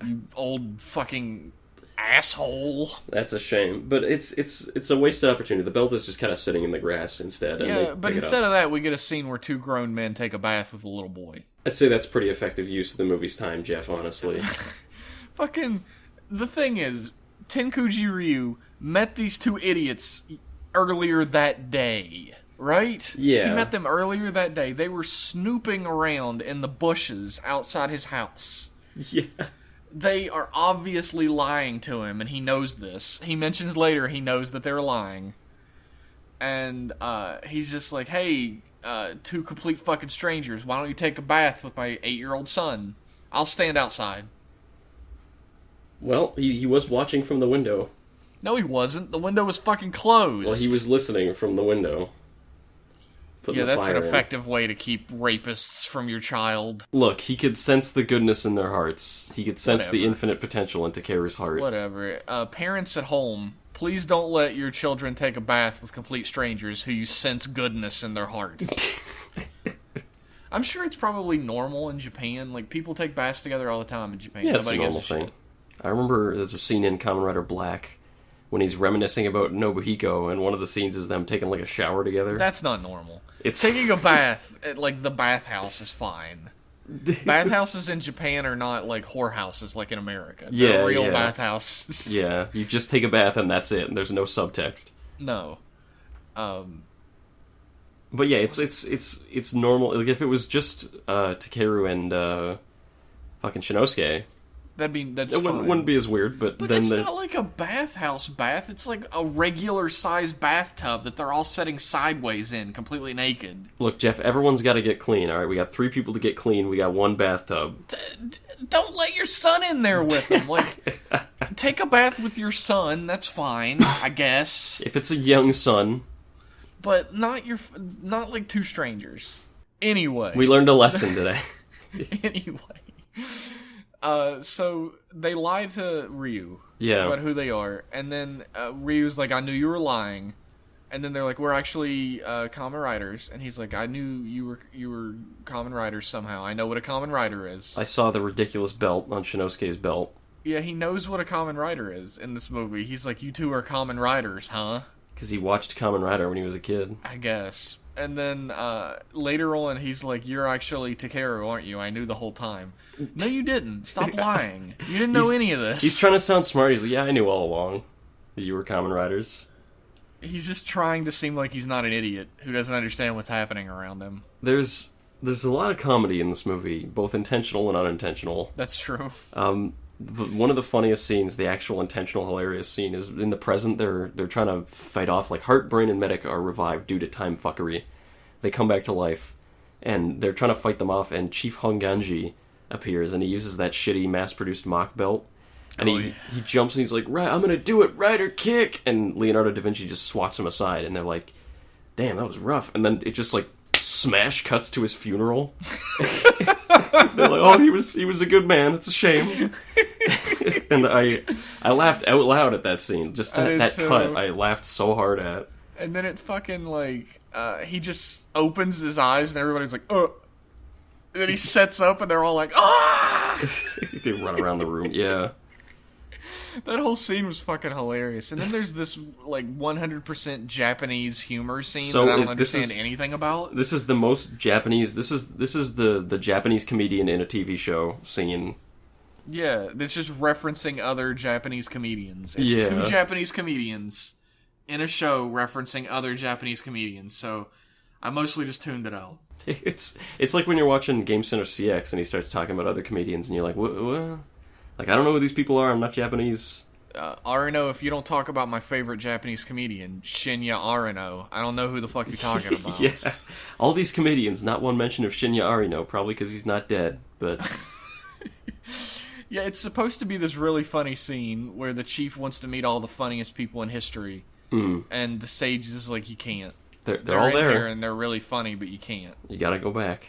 You old fucking asshole. That's a shame, but it's a wasted opportunity. The belt is just kind of sitting in the grass instead. And but instead of that, we get a scene where two grown men take a bath with a little boy. I'd say that's pretty effective use of the movie's time, Jeff. Honestly, fucking the thing is, Tenkuji Ryu met these two idiots earlier that day. Right? Yeah. He met them earlier that day. They were snooping around in the bushes outside his house. Yeah. they are obviously lying to him, and he knows this. He mentions later he knows that they're lying. And he's just like, hey, two complete fucking strangers, why don't you take a bath with my 8-year-old son? I'll stand outside. Well, he was watching from the window. No, he wasn't. The window was fucking closed. Well, he was listening from the window. Yeah, that's an effective way to keep rapists from your child. Look, he could sense the goodness in their hearts. He could sense the infinite potential in Takeru's heart. Whatever. Parents at home, please don't let your children take a bath with complete strangers who you sense goodness in their heart. I'm sure it's probably normal in Japan. Like, people take baths together all the time in Japan. Yeah, it's a normal thing. I remember there's a scene in Kamen Rider Black when he's reminiscing about Nobuhiko, and one of the scenes is them taking, like, a shower together. That's not normal. It's taking a bath at, like, the bathhouse is fine. Bathhouses in Japan are not, like, whorehouses like in America. They're real bathhouses. Yeah, you just take a bath and that's it, and there's no subtext. No. But yeah, it's normal. Like, if it was just Takeru and fucking Shinosuke, that's it fine. Wouldn't be as weird, but then it's not like a bathhouse bath. It's like a regular-sized bathtub that they're all sitting sideways in, completely naked. Look, Jeff, everyone's got to get clean, alright? We got 3 people to get clean, we got 1 bathtub. Don't let your son in there with them. Like, take a bath with your son, that's fine, I guess. If it's a young son. But not like 2 strangers. Anyway. We learned a lesson today. Anyway. So they lie to Ryu about who they are, and then Ryu's like, I knew you were lying, and then they're like, we're actually Kamen Riders, and he's like, I knew you were Kamen Riders somehow. I know what a Kamen Rider is. I saw the ridiculous belt on Shinosuke's belt. Yeah, he knows what a Kamen Rider is in this movie. He's like, you two are Kamen Riders, huh? Because he watched Kamen Rider when he was a kid. I guess. And then later on, he's like, you're actually Takeru, aren't you? I knew the whole time. No, you didn't. Stop lying. You didn't know any of this. He's trying to sound smart. He's like, yeah, I knew all along that you were Kamen Riders. He's just trying to seem like he's not an idiot who doesn't understand what's happening around him. There's a lot of comedy in this movie, both intentional and unintentional. That's true. One of the funniest scenes, the actual intentional hilarious scene, is in the present. They're trying to fight off, like, Heart, Brain, and Medic are revived due to time fuckery. They come back to life, and they're trying to fight them off, and Chief Honganji appears, and he uses that shitty mass-produced mock belt, and he jumps and he's like, right, I'm gonna do it, Rider Kick! And Leonardo da Vinci just swats him aside, and they're like, damn, that was rough. And then it just, like, smash cuts to his funeral. They're like, oh, he was a good man, it's a shame. And I laughed out loud at that scene. Just that cut, I laughed so hard at. And then it fucking, like, he just opens his eyes and everybody's like, And then he sets up and they're all like, ah! They run around the room, yeah. That whole scene was fucking hilarious. And then there's this, like, 100% Japanese humor scene that I don't understand anything about. This is the most Japanese... This is the Japanese comedian in a TV show scene. Yeah, it's just referencing other Japanese comedians. It's 2 Japanese comedians in a show referencing other Japanese comedians, so I mostly just tuned it out. It's like when you're watching Game Center CX and he starts talking about other comedians and you're like, what? Like, I don't know who these people are, I'm not Japanese. Arino, if you don't talk about my favorite Japanese comedian, Shinya Arino, I don't know who the fuck you're talking about. Yeah, all these comedians, not one mention of Shinya Arino, probably because he's not dead, but... Yeah, it's supposed to be this really funny scene where the chief wants to meet all the funniest people in history, and the sage is like, you can't. They're all in there, here and they're really funny, but you can't. You gotta go back.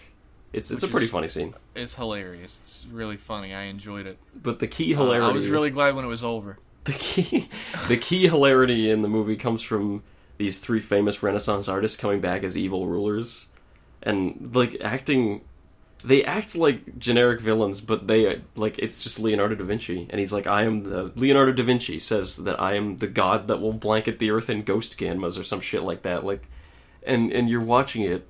It's a pretty funny scene. It's hilarious. It's really funny. I enjoyed it. But the key hilarity... I was really glad when it was over. The key hilarity in the movie comes from these 3 famous Renaissance artists coming back as evil rulers, and, like, they act like generic villains, but it's just Leonardo da Vinci. And he's like, Leonardo da Vinci says that I am the god that will blanket the earth in ghost ganmas or some shit like that. Like, and you're watching it,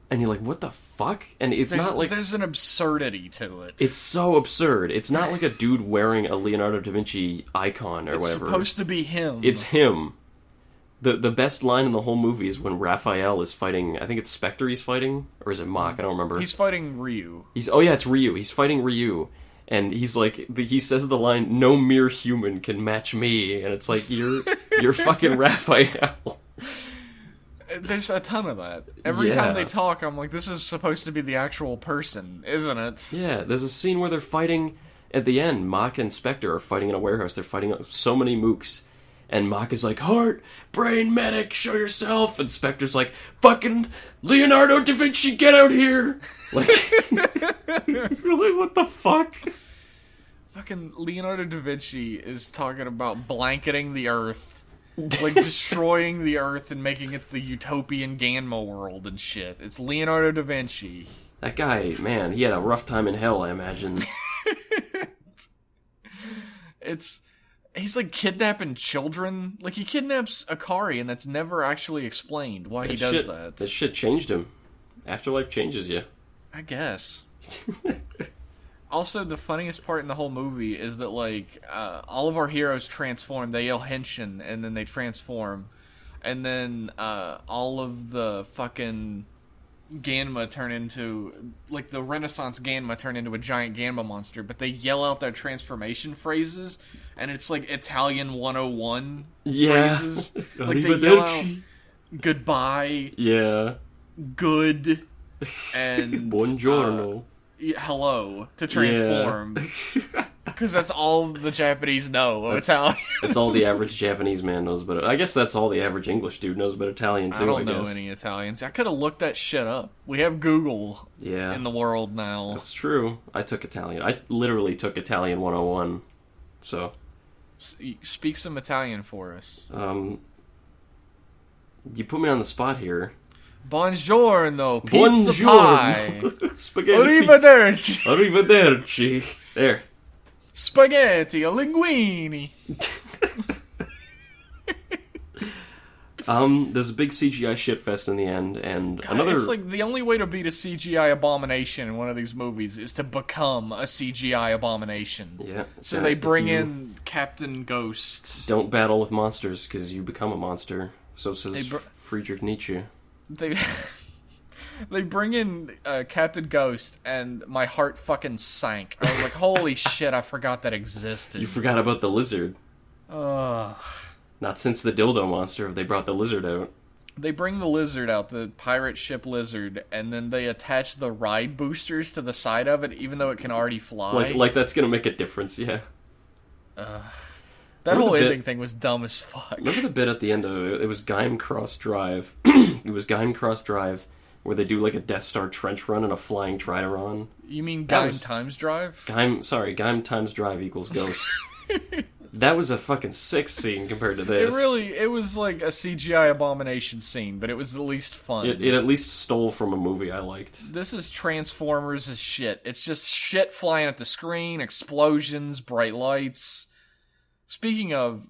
and you're like, what the fuck? And there's an absurdity to it. It's so absurd. It's not like a dude wearing a Leonardo da Vinci icon or whatever. It's supposed to be him. It's him. The best line in the whole movie is when Raphael is fighting, I think it's Spectre he's fighting, or is it Mach? I don't remember. He's fighting Ryu. It's Ryu. He's fighting Ryu, And he's like, he says the line, "No mere human can match me," and it's like, you're fucking Raphael. There's a ton of that. Every time they talk, I'm like, this is supposed to be the actual person, isn't it? Yeah, there's a scene where they're fighting at the end. Mach and Spectre are fighting in a warehouse. They're fighting so many mooks. And Mach is like, "Heart, brain, medic, show yourself." And Spectre's like, "Fucking Leonardo da Vinci, get out here!" Like, really, what the fuck? Fucking Leonardo da Vinci is talking about blanketing the Earth. Like, destroying the Earth and making it the utopian Ganma world and shit. It's Leonardo da Vinci. That guy, man, he had a rough time in hell, I imagine. He's like kidnapping children. Like, he kidnaps Akari, and that's never actually explained why he does that. That shit changed him. Afterlife changes you. I guess. Also, the funniest part in the whole movie is that, like, all of our heroes transform. They yell Henshin, and then they transform. And then all of the fucking Ganma turn into, like, the Renaissance Ganma turn into a giant Ganma monster. But they yell out their transformation phrases, and it's like Italian 101 phrases. Like, they yell out goodbye. Yeah. Good. And buongiorno. Hello to transform, because that's all the Japanese know. Italian. That's all the average Japanese man knows about it. I guess that's all the average English dude knows about Italian too. I don't know any Italians. I could have looked that shit up. We have Google. In the world now. That's true. I took Italian. I literally took Italian 101. So, speak some Italian for us. You put me on the spot here. Buongiorno, pizza pie. Spaghetti Arrivederci. Pizza. Arrivederci. There. Spaghetti, linguini. There's a big CGI shitfest in the end, and God, it's like the only way to beat a CGI abomination in one of these movies is to become a CGI abomination. Yeah. So they bring in Captain Ghost. Don't battle with monsters, because you become a monster. So says Friedrich Nietzsche. They bring in Captain Ghost, and my heart fucking sank. I was like, holy shit, I forgot that existed. You forgot about the lizard. Ugh. Not since the dildo monster have they brought the lizard out. They bring the lizard out, the pirate ship lizard, and then they attach the ride boosters to the side of it, even though it can already fly. Like that's gonna make a difference, yeah. That whole ending thing was dumb as fuck. Remember the bit at the end of it? It was Gaim Cross Drive. It was Gaim Cross Drive, where they do like a Death Star trench run and a flying Trideron. You mean Gaim Times Drive? Gaim Times Drive equals Ghost. That was a fucking sick scene compared to this. It was like a CGI abomination scene, but it was the least fun. It at least stole from a movie I liked. This is Transformers as shit. It's just shit flying at the screen, explosions, bright lights. Speaking of,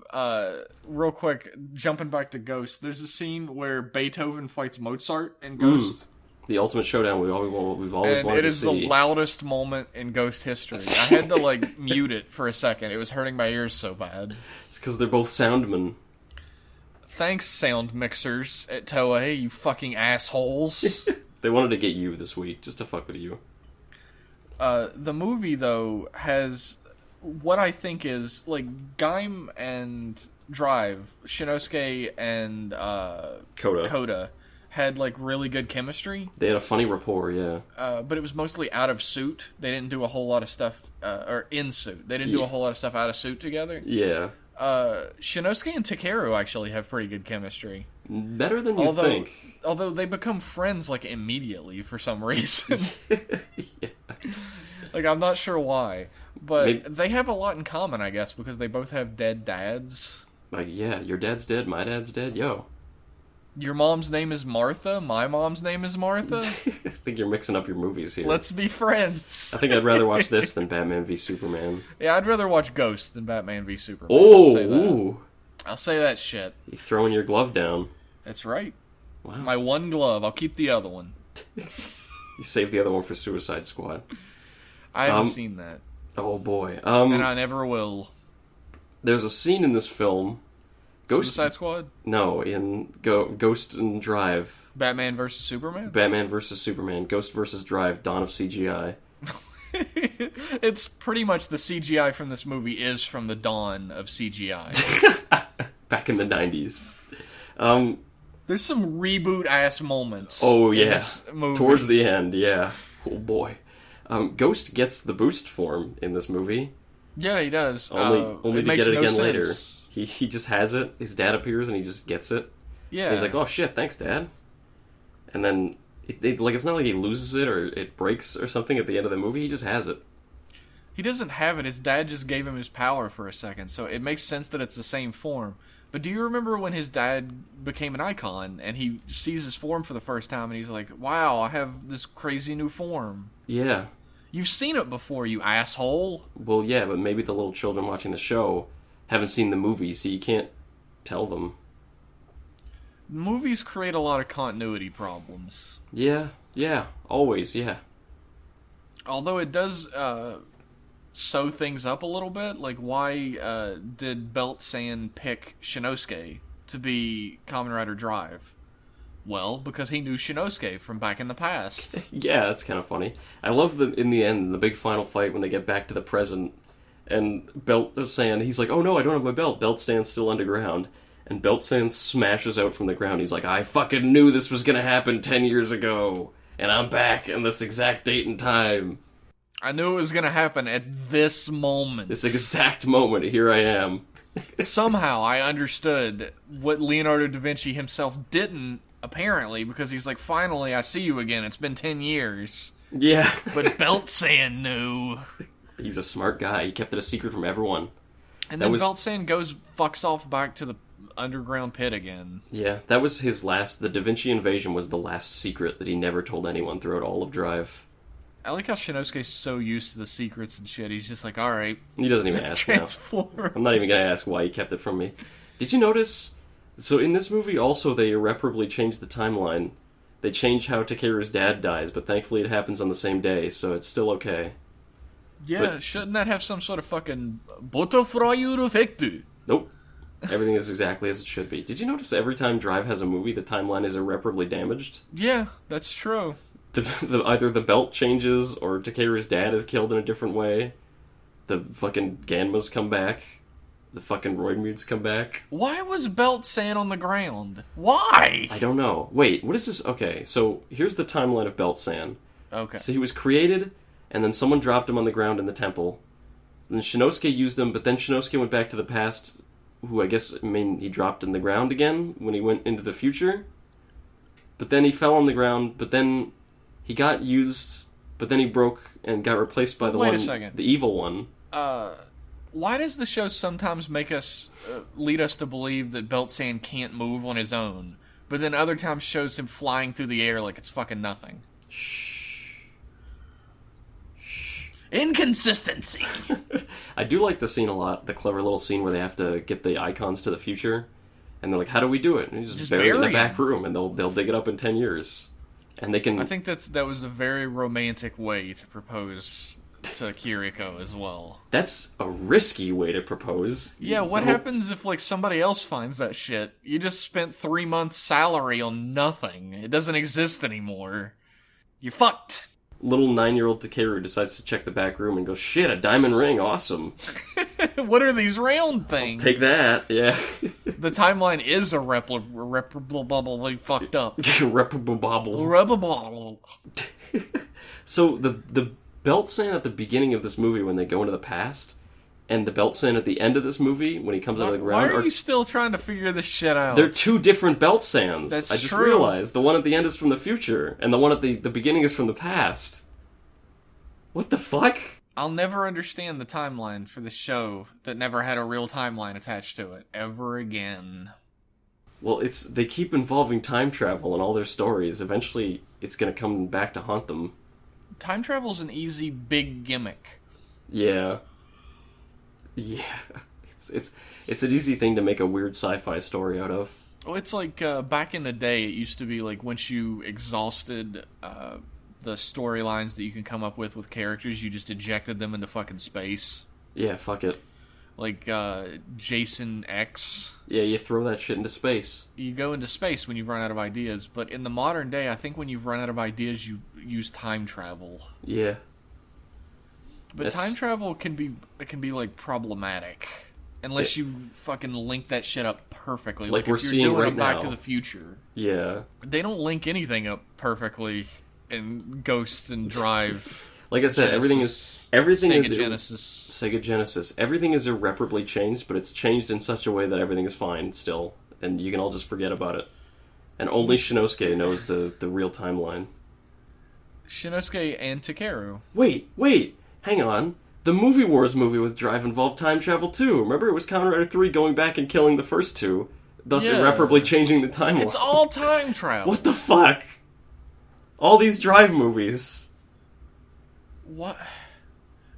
real quick, jumping back to Ghost, there's a scene where Beethoven fights Mozart in Ghost. The ultimate showdown we've always wanted to see. And it is the loudest moment in Ghost history. I had to, like, mute it for a second. It was hurting my ears so bad. It's because they're both soundmen. Thanks, sound mixers at Toei, you fucking assholes. They wanted to get you this week, just to fuck with you. The movie, though, has what I think is, like, Gaim and Drive, Shinosuke and Koda had, like, really good chemistry. They had a funny rapport, yeah. But it was mostly out of suit. They didn't do a whole lot of stuff, or in suit. They didn't do a whole lot of stuff out of suit together. Yeah. Shinosuke and Takeru actually have pretty good chemistry. Better than you think. Although they become friends, like, immediately for some reason. Yeah. Like, I'm not sure why. But they have a lot in common, I guess, because they both have dead dads. Like, yeah, your dad's dead, my dad's dead, yo. Your mom's name is Martha, my mom's name is Martha? I think you're mixing up your movies here. Let's be friends. I think I'd rather watch this than Batman v Superman. Yeah, I'd rather watch Ghost than Batman v Superman. Oh, I'll say that shit. You throwing your glove down. That's right. Wow. My one glove. I'll keep the other one. You saved the other one for Suicide Squad. I haven't seen that. Oh, boy. And I never will. There's a scene in this film... Suicide Squad? No, in Ghost and Drive. Batman vs. Superman? Batman vs. Superman. Ghost vs. Drive. Dawn of CGI. It's pretty much the CGI from this movie is from the dawn of CGI. Back in the 90s. There's some reboot-ass moments in this movie. Towards the end, yeah. Oh, boy. Ghost gets the boost form in this movie. Yeah, he does. Only to get it again later. He just has it. His dad appears and he just gets it. Yeah. And he's like, oh shit, thanks, Dad. And then, it's not like he loses it or it breaks or something at the end of the movie. He just has it. He doesn't have it. His dad just gave him his power for a second, so it makes sense that it's the same form. But do you remember when his dad became an icon and he sees his form for the first time and he's like, wow, I have this crazy new form? Yeah. You've seen it before, you asshole. Well, yeah, but maybe the little children watching the show haven't seen the movie, so you can't tell them. Movies create a lot of continuity problems. Yeah, always, yeah. Although it does sew things up a little bit. Like, why did Belt-san pick Shinosuke to be Kamen Rider Drive? Well, because he knew Shinosuke from back in the past. Yeah, that's kind of funny. I love in the end, the big final fight when they get back to the present, and Belt-san, he's like, oh no, I don't have my belt. Belt-san's still underground. And Belt-san smashes out from the ground. He's like, I fucking knew this was gonna happen 10 years ago, and I'm back in this exact date and time. I knew it was gonna happen at this moment. This exact moment, here I am. Somehow I understood what Leonardo da Vinci himself didn't, apparently, because he's like, finally, I see you again. It's been 10 years. Yeah. But Belt-san knew. He's a smart guy. He kept it a secret from everyone. And then Belt-san fucks off back to the underground pit again. Yeah, that was his last... The Da Vinci invasion was the last secret that he never told anyone throughout all of Drive. I like how Shinosuke's so used to the secrets and shit. He's just like, alright. He doesn't even ask now. I'm not even going to ask why he kept it from me. Did you notice... So in this movie, also, they irreparably changed the timeline. They change how Takeru's dad dies, but thankfully it happens on the same day, so it's still okay. Yeah, but shouldn't that have some sort of fucking Butterfryer effect? Nope. Everything is exactly as it should be. Did you notice every time Drive has a movie, the timeline is irreparably damaged? Yeah, that's true. Either the belt changes, or Takeru's dad is killed in a different way. The fucking Ganmas come back. The fucking Roidmudes come back. Why was Belt-san on the ground? Why? I don't know. Wait, what is this? Okay, so here's the timeline of Belt-san. Okay. So he was created, and then someone dropped him on the ground in the temple. Then Shinosuke used him, but then Shinosuke went back to the past, who he dropped in the ground again when he went into the future. But then he fell on the ground, but then he got used, but then he broke and got replaced by the evil one. Why does the show sometimes lead us to believe that Belt-san can't move on his own, but then other times shows him flying through the air like it's fucking nothing? Shh. Inconsistency. I do like the scene a lot, the clever little scene where they have to get the icons to the future, and they're like, how do we do it? And you just bury it in the back room, and they'll dig it up in 10 years. And they can... I think that was a very romantic way to propose to Kiriko as well. That's a risky way to propose. Yeah, what happens if somebody else finds that shit? You just spent 3 months' salary on nothing. It doesn't exist anymore. You're fucked. Little 9-year-old Takeru decides to check the back room and goes, shit, a diamond ring, awesome. What are these round things? I'll take that, yeah. The timeline is irreparably fucked up. Irreparable. So the Belt-san at the beginning of this movie when they go into the past, and the Belt-san at the end of this movie when he comes out of the ground... Why are you still trying to figure this shit out? They're two different Belt-sans. That's I just true. realized. The one at the end is from the future, and the one at the beginning is from the past. What the fuck? I'll never understand the timeline for the show that never had a real timeline attached to it, ever again. Well, they keep involving time travel in all their stories. Eventually, it's going to come back to haunt them. Time travel's an easy, big gimmick. Yeah. Yeah. It's an easy thing to make a weird sci-fi story out of. Well, it's like, back in the day, it used to be like, once you exhausted, the storylines that you can come up with characters, you just ejected them into fucking space. Yeah, fuck it. Like, Jason X. Yeah, you throw that shit into space. You go into space when you run out of ideas, but in the modern day, I think when you've run out of ideas, you use time travel. Yeah. But time travel can be like problematic unless you fucking link that shit up perfectly. Like we're if you're seeing doing right a Back now. to the Future. Yeah. They don't link anything up perfectly in Ghost and Drive. Like I said, Genesis, everything Sega is Genesis. Sega Genesis. Everything is irreparably changed, but it's changed in such a way that everything is fine still, and you can all just forget about it. And only Shinosuke knows the real timeline. Shinosuke and Takeru. Wait, hang on. The Movie Wars movie with Drive involved time travel too. Remember, it was Kamen Rider 3 going back and killing the first two, thus irreparably changing the timeline. It's all time travel. What the fuck? All these Drive movies. What?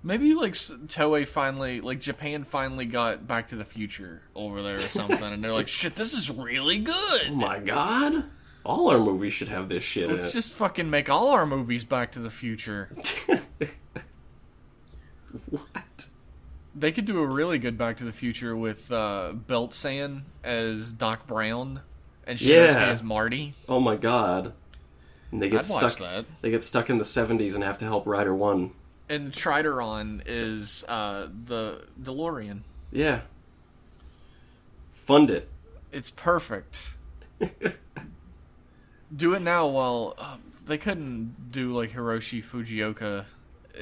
Maybe, like, Toei finally, like, Japan finally got Back to the Future over there or something, and they're like, shit, this is really good! Oh my god. All our movies should have this shit in it. Let's just fucking make all our movies Back to the Future. What? They could do a really good Back to the Future with Belt-san as Doc Brown and Shinosuke as Marty. Oh my god. And they get I'd stuck. watch that. They get stuck in the 70s and have to help Rider 1. And Trideron is the DeLorean. Yeah. Fund it. It's perfect. Do it now while... they couldn't do, like, Hiroshi Fujioka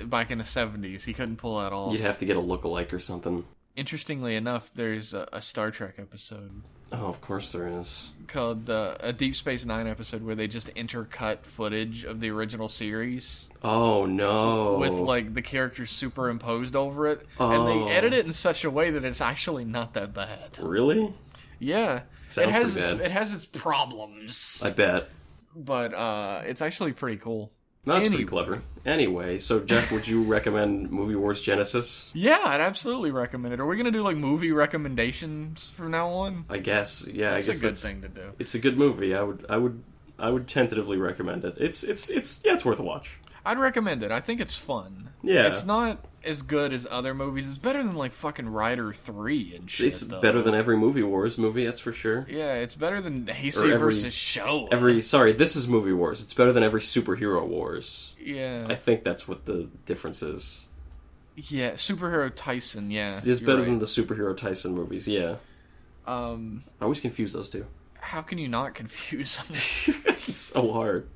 back in the 70s. He couldn't pull that off. You'd have to get a lookalike or something. Interestingly enough, there's a Star Trek episode. Oh, of course there is. Called a Deep Space Nine episode where they just intercut footage of the original series. Oh, no. With, like, the characters superimposed over it. Oh. And they edit it in such a way that it's actually not that bad. Really? Yeah. Sounds pretty bad. It has its problems. I bet. But it's actually pretty cool. That's pretty clever. Anyway, so Jeff, would you recommend Movie Wars Genesis? Yeah, I'd absolutely recommend it. Are we going to do, like, movie recommendations from now on? I guess. Yeah, That's I guess a good thing to do. It's a good movie. I would tentatively recommend it. It's worth a watch. I'd recommend it. I think it's fun. Yeah. It's not as good as other movies. It's better than, like, fucking Rider 3 and shit, It's better than every Movie Wars movie, that's for sure. Yeah, it's better than Heisei versus Showa. Sorry, this is Movie Wars. It's better than every Superhero Wars. Yeah. I think that's what the difference is. Yeah, Superhero Tyson, yeah. It's better than the Superhero Tyson movies, yeah. I always confuse those two. How can you not confuse them? It's so hard.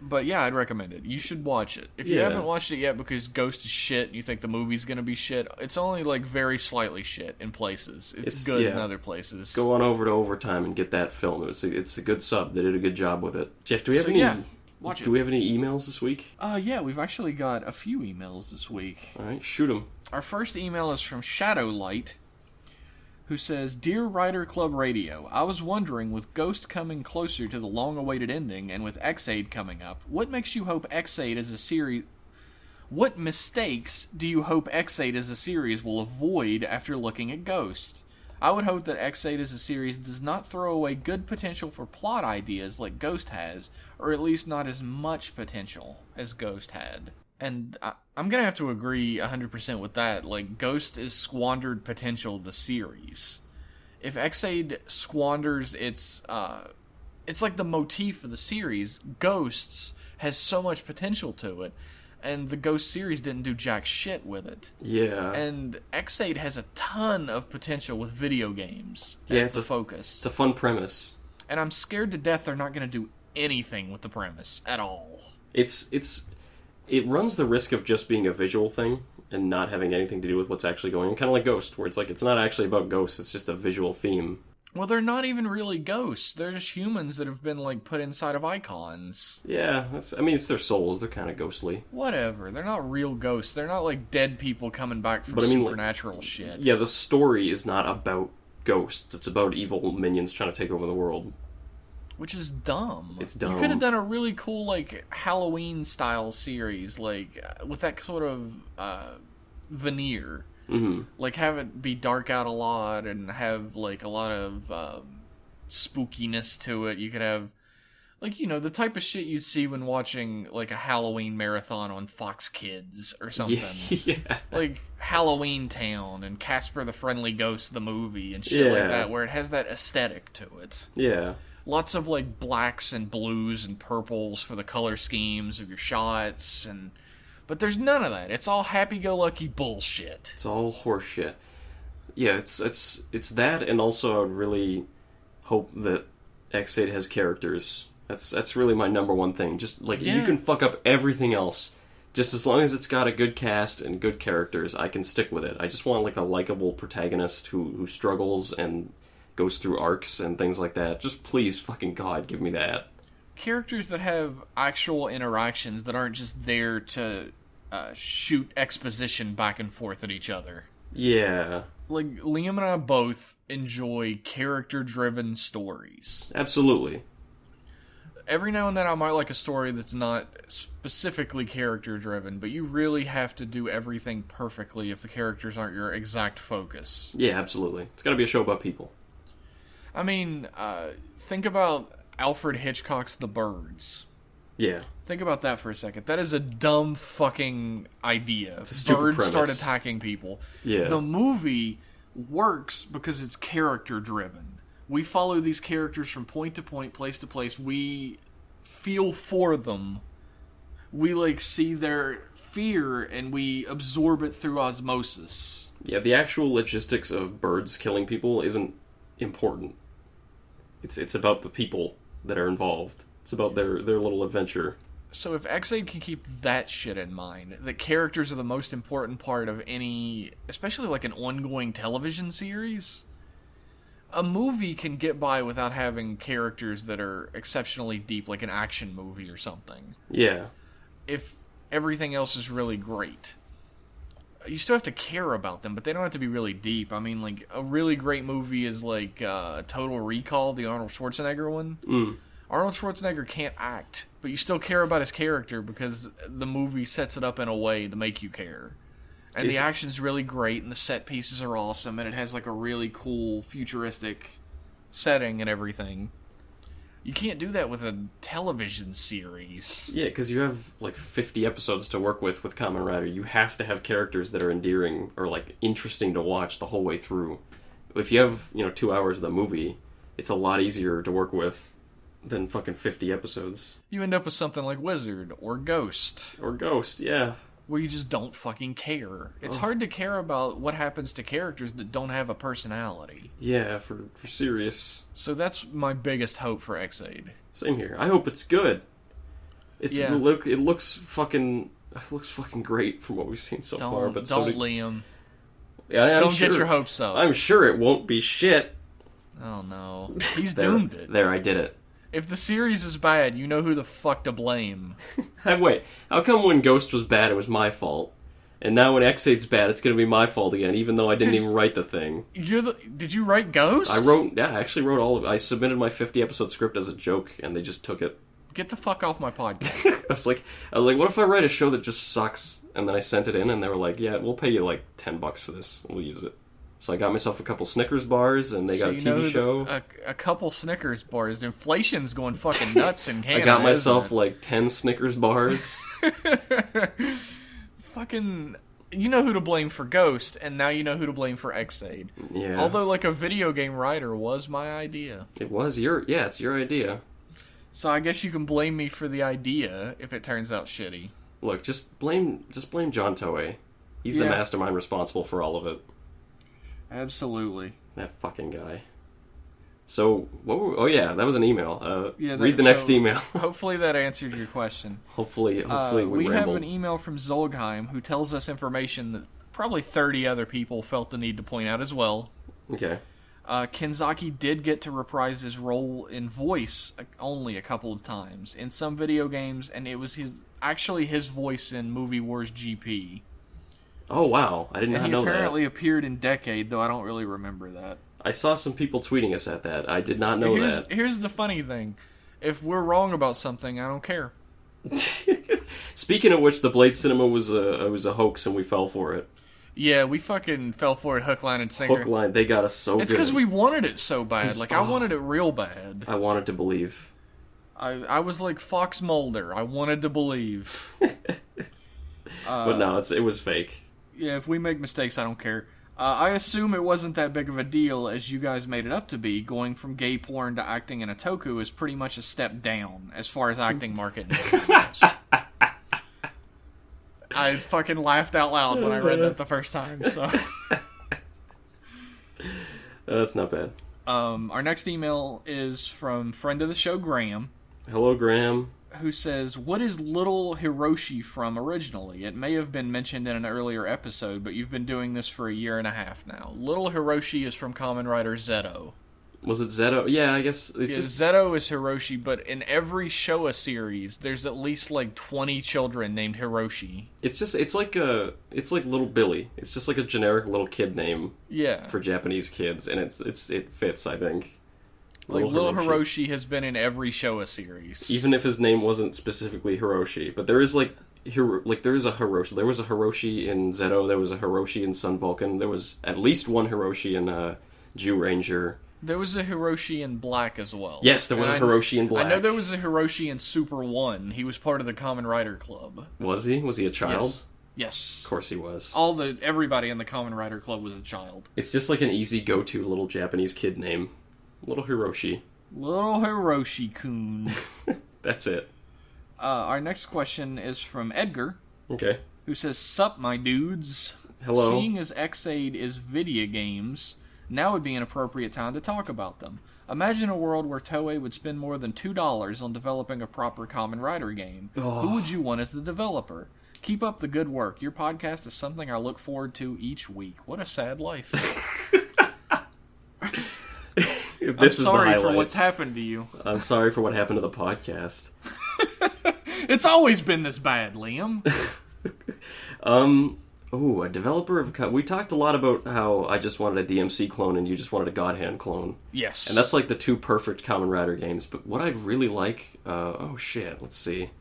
But yeah, I'd recommend it. You should watch it. If you haven't watched it yet because Ghost is shit and you think the movie's gonna be shit, it's only like very slightly shit in places. It's good in other places. Go on over to Overtime and get that film. It's a good sub. They did a good job with it. Jeff, do we have any? Watch it. Do we have any emails this week? Yeah, we've actually got a few emails this week. All right, shoot them. Our first email is from Shadowlight, who says, Dear Writer Club Radio, I was wondering, with Ghost coming closer to the long-awaited ending, and with X-Aid coming up, what makes you hope X-Aid as a series... What mistakes do you hope X-Aid as a series will avoid after looking at Ghost? I would hope that X-Aid as a series does not throw away good potential for plot ideas like Ghost has, or at least not as much potential as Ghost had. And I'm going to have to agree 100% with that. Like, Ghost is squandered potential of the series. If X-Aid squanders its like the motif of the series, Ghosts has so much potential to it. And the Ghost series didn't do jack shit with it. Yeah. And X-Aid has a ton of potential with video games as the focus. It's a fun premise. And I'm scared to death they're not going to do anything with the premise at all. It runs the risk of just being a visual thing and not having anything to do with what's actually going on. Kind of like Ghost, where it's like it's not actually about ghosts, it's just a visual theme. Well, they're not even really ghosts. They're just humans that have been, like, put inside of icons. Yeah, it's their souls. They're kind of ghostly. Whatever. They're not real ghosts. They're not, like, dead people coming back from supernatural shit. Yeah, the story is not about ghosts. It's about evil minions trying to take over the world. Which is dumb. It's dumb. You could have done a really cool, like, Halloween-style series, like, with that sort of veneer. Mm-hmm. Like, have it be dark out a lot and have, like, a lot of spookiness to it. You could have, like, you know, the type of shit you'd see when watching, like, a Halloween marathon on Fox Kids or something. Yeah. Like, Halloween Town and Casper the Friendly Ghost, the movie, and shit like that, where it has that aesthetic to it. Yeah. Lots of, like, blacks and blues and purples for the color schemes of your shots, and But there's none of that. It's all happy-go-lucky bullshit. It's all horseshit. Yeah, it's that, and also I would really hope that X8 has characters. That's really my number one thing. Just, like, you can fuck up everything else. Just as long as it's got a good cast and good characters, I can stick with it. I just want, like, a likable protagonist who struggles and goes through arcs and things like that. Just please, fucking God, give me that. Characters that have actual interactions that aren't just there to shoot exposition back and forth at each other. Yeah. Like, Liam and I both enjoy character-driven stories. Absolutely. Every now and then I might like a story that's not specifically character-driven, but you really have to do everything perfectly if the characters aren't your exact focus. Yeah, absolutely. It's gotta be a show about people. I mean, think about Alfred Hitchcock's The Birds. Yeah. Think about that for a second. That is a dumb fucking idea. It's a stupid Birds premise. start attacking people. Yeah. The movie works because it's character-driven. We follow these characters from point to point, place to place. We feel for them. We, like, see their fear, and we absorb it through osmosis. Yeah, the actual logistics of birds killing people isn't important. It's about the people that are involved. It's about their little adventure. So if X8 can keep that shit in mind, that characters are the most important part of any, especially like an ongoing television series, a movie can get by without having characters that are exceptionally deep, like an action movie or something. Yeah. If everything else is really great. You still have to care about them, but they don't have to be really deep. I mean, like, a really great movie is like Total Recall, the Arnold Schwarzenegger one. Mm. Arnold Schwarzenegger can't act, but you still care about his character because the movie sets it up in a way to make you care. And the action's really great, and the set pieces are awesome, and it has like a really cool futuristic setting and everything. You can't do that with a television series. Yeah, because you have like 50 episodes to work with Kamen Rider. You have to have characters that are endearing or like interesting to watch the whole way through. If you have, 2 hours of the movie, it's a lot easier to work with than fucking 50 episodes. You end up with something like Wizard or Ghost. Or Ghost, yeah. Where you just don't fucking care. It's hard to care about what happens to characters that don't have a personality. Yeah, for serious. So that's my biggest hope for X8. Same here. I hope it's good. It looks fucking great from what we've seen so far. But don't, Liam. Yeah, don't get your hopes up. I'm sure it won't be shit. Oh no, he's doomed it. There, I did it. If the series is bad, you know who the fuck to blame. Wait, how come when Ghost was bad, it was my fault? And now when X8's bad, it's going to be my fault again, even though I didn't even write the thing. Did you write Ghost? I actually wrote all of it. I submitted my 50-episode script as a joke, and they just took it. Get the fuck off my podcast. I was like, what if I write a show that just sucks? And then I sent it in, and they were like, yeah, we'll pay you like $10 for this. We'll use it. So I got myself a couple Snickers bars, and they got a TV show. A couple Snickers bars. Inflation's going fucking nuts in Canada. I got myself like 10 Snickers bars. Fucking, you know who to blame for Ghost, and now you know who to blame for X8. Yeah. Although, like, a video game writer was my idea. It was it's your idea. So I guess you can blame me for the idea if it turns out shitty. Look, just blame John Toei. He's the mastermind responsible for all of it. Absolutely. That fucking guy. So, that was an email. Read the next email. Hopefully that answered your question. Hopefully we have rambled. an email from Zolgheim who tells us information that probably 30 other people felt the need to point out as well. Okay. Kenzaki did get to reprise his role in voice only a couple of times in some video games, and it was actually his voice in Movie Wars GP. Oh, wow. I did not know that. He apparently appeared in Decade, though I don't really remember that. I saw some people tweeting us at that. I did not know that. Here's the funny thing. If we're wrong about something, I don't care. Speaking of which, the Blade Cinema was a hoax, and we fell for it. Yeah, we fucking fell for it hook, line, and sinker. Hook, line, they got us so good. It's because we wanted it so bad. Like, I wanted it real bad. I wanted to believe. I was like Fox Mulder. I wanted to believe. But no, it was fake. Yeah, if we make mistakes, I don't care. I assume it wasn't that big of a deal as you guys made it up to be. Going from gay porn to acting in a toku is pretty much a step down as far as acting market goes. I fucking laughed out loud when I read that the first time, so... That's not bad. Our next email is from friend of the show, Graham. Hello, Graham. Who says, what is Little Hiroshi from originally? It may have been mentioned in an earlier episode, but you've been doing this for a year and a half now. Little Hiroshi is from Kamen Rider Zeto. Was it Zeto? Yeah, I guess it's just... Zeto is Hiroshi, but in every Showa series, there's at least like 20 children named Hiroshi. It's like Little Billy. It's just like a generic little kid name. Yeah. For Japanese kids, and it fits, I think. Little Hiroshi has been in every Showa series, even if his name wasn't specifically Hiroshi. But there is there is a Hiroshi. There was a Hiroshi in Zeto. There was a Hiroshi in Sun Vulcan. There was at least one Hiroshi in Jew Ranger. There was a Hiroshi in Black as well. Yes, there was a Hiroshi in Black. I know there was a Hiroshi in Super 1. He was part of the Kamen Rider Club. Was he? Was he a child? Yes. Of course he was. Everybody in the Kamen Rider Club was a child. It's just like an easy go-to little Japanese kid name. Little Hiroshi. Little Hiroshi-kun. That's it. Our next question is from Edgar. Okay. Who says, "Sup, my dudes. Hello. Seeing as Xaid is video games, now would be an appropriate time to talk about them. Imagine a world where Toei would spend more than $2 on developing a proper Kamen Rider game. Oh. Who would you want as the developer? Keep up the good work. Your podcast is something I look forward to each week." What a sad life. I'm sorry for what's happened to you. I'm sorry for what happened to the podcast. It's always been this bad, Liam. A developer of... We talked a lot about how I just wanted a DMC clone and you just wanted a God Hand clone. Yes. And that's like the two perfect Kamen Rider games. But what I'd really like... let's see.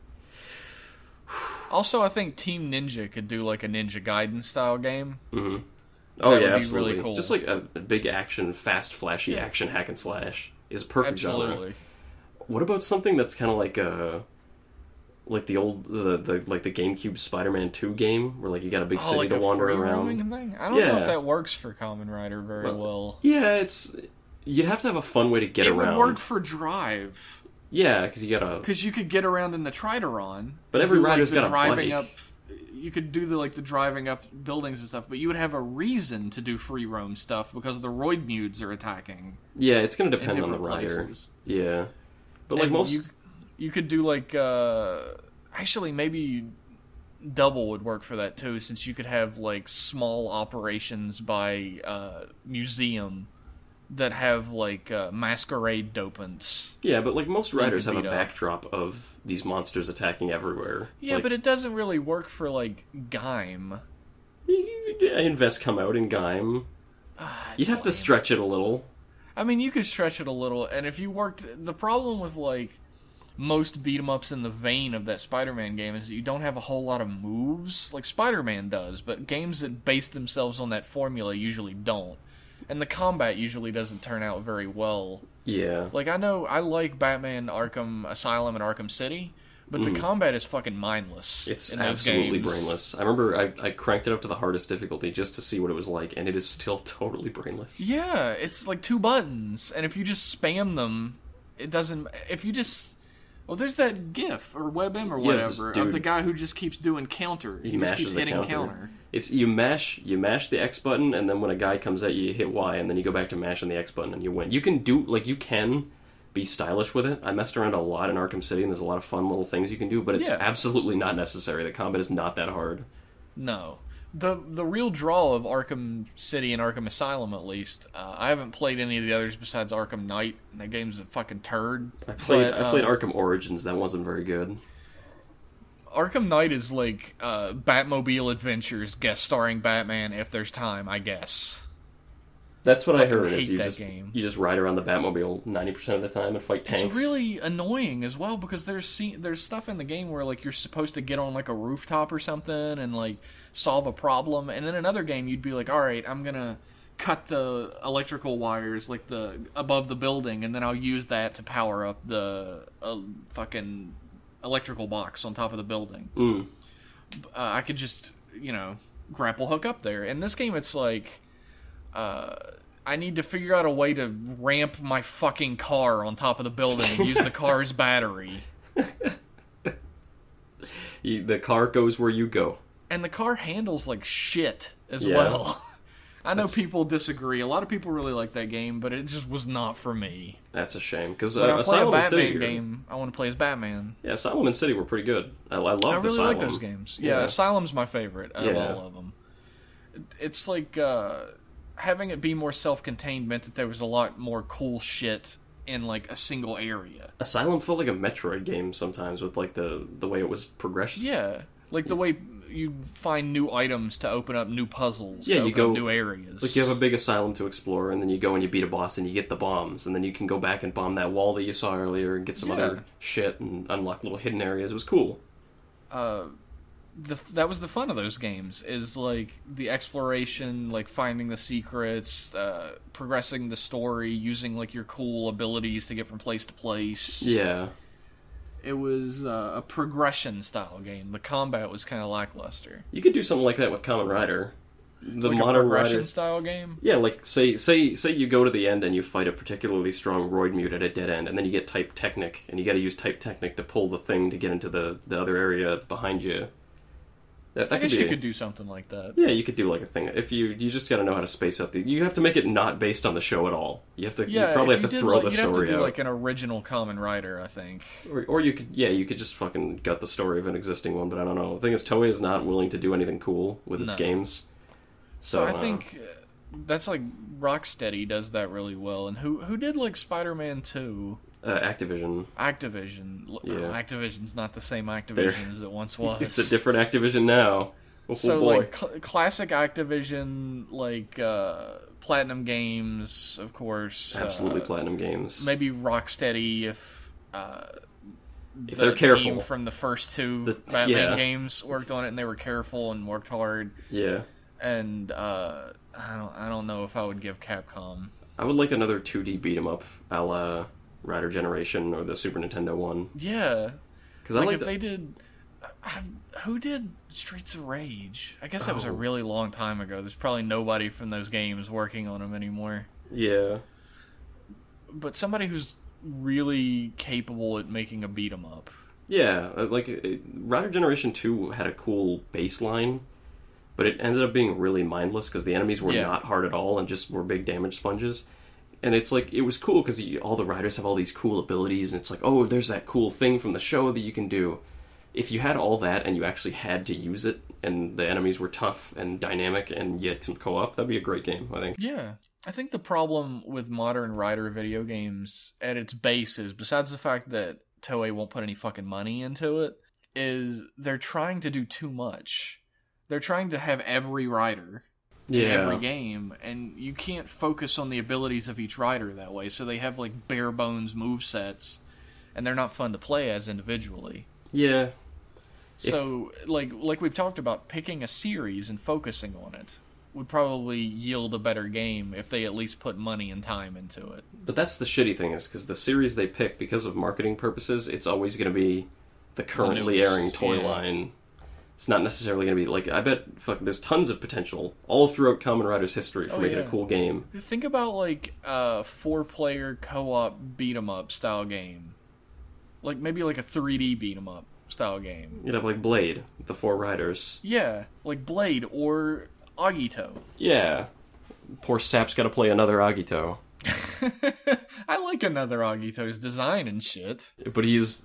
Also, I think Team Ninja could do like a Ninja Gaiden style game. Mm-hmm. Oh, that yeah, would be absolutely. Really cool. Just like a big action, fast, flashy action hack and slash is a perfect genre. What about something that's kind of like the old the GameCube Spider-Man 2 game where like you got a big city like to wander around? Thing? I don't know if that works for Kamen Rider very well. Yeah, you'd have to have a fun way to get around. It would work for Drive. Yeah, because you could get around in the Trideron. But every rider's got a bike. You could do the driving up buildings and stuff, but you would have a reason to do free roam stuff because the Roid Mudes are attacking. Yeah, it's going to depend on the rider. Places. Yeah, but like most, you could do actually maybe Double would work for that too, since you could have like small operations by museum that have like masquerade dopants. Yeah, but like most riders have a backdrop of these monsters attacking everywhere. Yeah, but it doesn't really work for like Gaim. Invest come out in Gaim. You'd have to stretch it a little. I mean, you could stretch it a little, and if you worked... The problem with like most beat-em-ups in the vein of that Spider-Man game is that you don't have a whole lot of moves like Spider-Man does, but games that base themselves on that formula usually don't. And the combat usually doesn't turn out very well. Yeah. Like, I know I like Batman Arkham Asylum and Arkham City, but the combat is fucking mindless. It's absolutely brainless. I remember I cranked it up to the hardest difficulty just to see what it was like, and it is still totally brainless. Yeah, it's like 2 buttons, and if you just spam them, it doesn't... If you just... Well, there's that GIF, or WebM, or whatever, of the guy who just keeps doing counter. He just keeps hitting counter. It's you mash the X button, and then when a guy comes at you, you hit Y, and then you go back to mashing the X button, and you win. You can be stylish with it. I messed around a lot in Arkham City, and there's a lot of fun little things you can do, but it's absolutely not necessary. The combat is not that hard. No. The real draw of Arkham City and Arkham Asylum, at least, I haven't played any of the others besides Arkham Knight, and that game's a fucking turd. I played Arkham Origins. That wasn't very good. Arkham Knight is like Batmobile Adventures guest starring Batman if there's time, I guess. That's what I heard. Is you just ride around the Batmobile 90% of the time and fight tanks. It's really annoying as well because there's stuff in the game where like you're supposed to get on like a rooftop or something and like solve a problem, and in another game you'd be like, all right, I'm gonna cut the electrical wires like above the building, and then I'll use that to power up the fucking electrical box on top of the building. I could just grapple hook up there. In this game, it's like I need to figure out a way to ramp my fucking car on top of the building and use the car's battery. The car goes where you go. And the car handles like shit as well. I know people disagree. A lot of people really like that game, but it just was not for me. That's a shame, because when I play a Batman City game, I want to play as Batman. Yeah, Asylum and City were pretty good. I love Asylum. I really like those games. Yeah, Asylum's my favorite out of all of them. It's like having it be more self-contained meant that there was a lot more cool shit in like a single area. Asylum felt like a Metroid game sometimes with like the way it was progressed. Yeah, like the way you find new items to open up new puzzles. Yeah, you go new areas. Like you have a big asylum to explore, and then you go and you beat a boss, and you get the bombs, and then you can go back and bomb that wall that you saw earlier, and get some other shit, and unlock little hidden areas. It was cool. That was the fun of those games, is like the exploration, like finding the secrets, progressing the story, using like your cool abilities to get from place to place. Yeah. It was a progression style game. The combat was kind of lackluster. You could do something like that with Kamen Rider. The like modern a progression Rider style game? Yeah, like say you go to the end and you fight a particularly strong Roid Mute at a dead end, and then you get Type Technic, and you got to use Type Technic to pull the thing to get into the other area behind you. I guess you could do something like that. Yeah, you could do like a thing. If you just got to know how to space out you have to make it not based on the show at all. You probably have to throw the story out. You'd have to do like an original Kamen Rider, I think. Or you could just fucking gut the story of an existing one, but I don't know. The thing is, Toei is not willing to do anything cool with its games. So I think that's like Rocksteady does that really well. And who did like Spider-Man 2? Activision. Yeah. Activision's not the same Activision as it once was. It's a different Activision now. Like classic Activision, like Platinum Games, of course. Absolutely, Platinum Games. Maybe Rocksteady if they're careful. Team from the first two Batman games worked on it, and they were careful and worked hard. Yeah. And I don't know if I would give Capcom. I would like another 2D beat 'em up, a la Rider Generation or the Super Nintendo one. Yeah, because if they did. Who did Streets of Rage? I guess that was a really long time ago. There's probably nobody from those games working on them anymore. Yeah, but somebody who's really capable at making a beat 'em up. Yeah, Rider Generation 2 had a cool baseline, but it ended up being really mindless because the enemies were not hard at all and just were big damage sponges. And it's like, it was cool because all the riders have all these cool abilities, and it's like, oh, there's that cool thing from the show that you can do. If you had all that and you actually had to use it, and the enemies were tough and dynamic, and you had some co-op, that'd be a great game, I think. Yeah. I think the problem with modern Rider video games at its base is, besides the fact that Toei won't put any fucking money into it, is they're trying to do too much. They're trying to have every rider in every game, and you can't focus on the abilities of each rider that way, so they have like bare bones movesets, and they're not fun to play as individually. Yeah. So, like we've talked about, picking a series and focusing on it would probably yield a better game if they at least put money and time into it. But that's the shitty thing, is because the series they pick, because of marketing purposes, it's always going to be the currently airing toy line. It's not necessarily going to be, like, I bet, there's tons of potential all throughout Kamen Rider's history for making a cool game. Think about, like, a 4-player co-op beat-em-up style game. Like, maybe like a 3D beat-em-up style game. You'd have, like, Blade, the 4 riders. Yeah, like Blade or Agito. Yeah. Poor Sap's got to play another Agito. I like another Agito's design and shit. But he's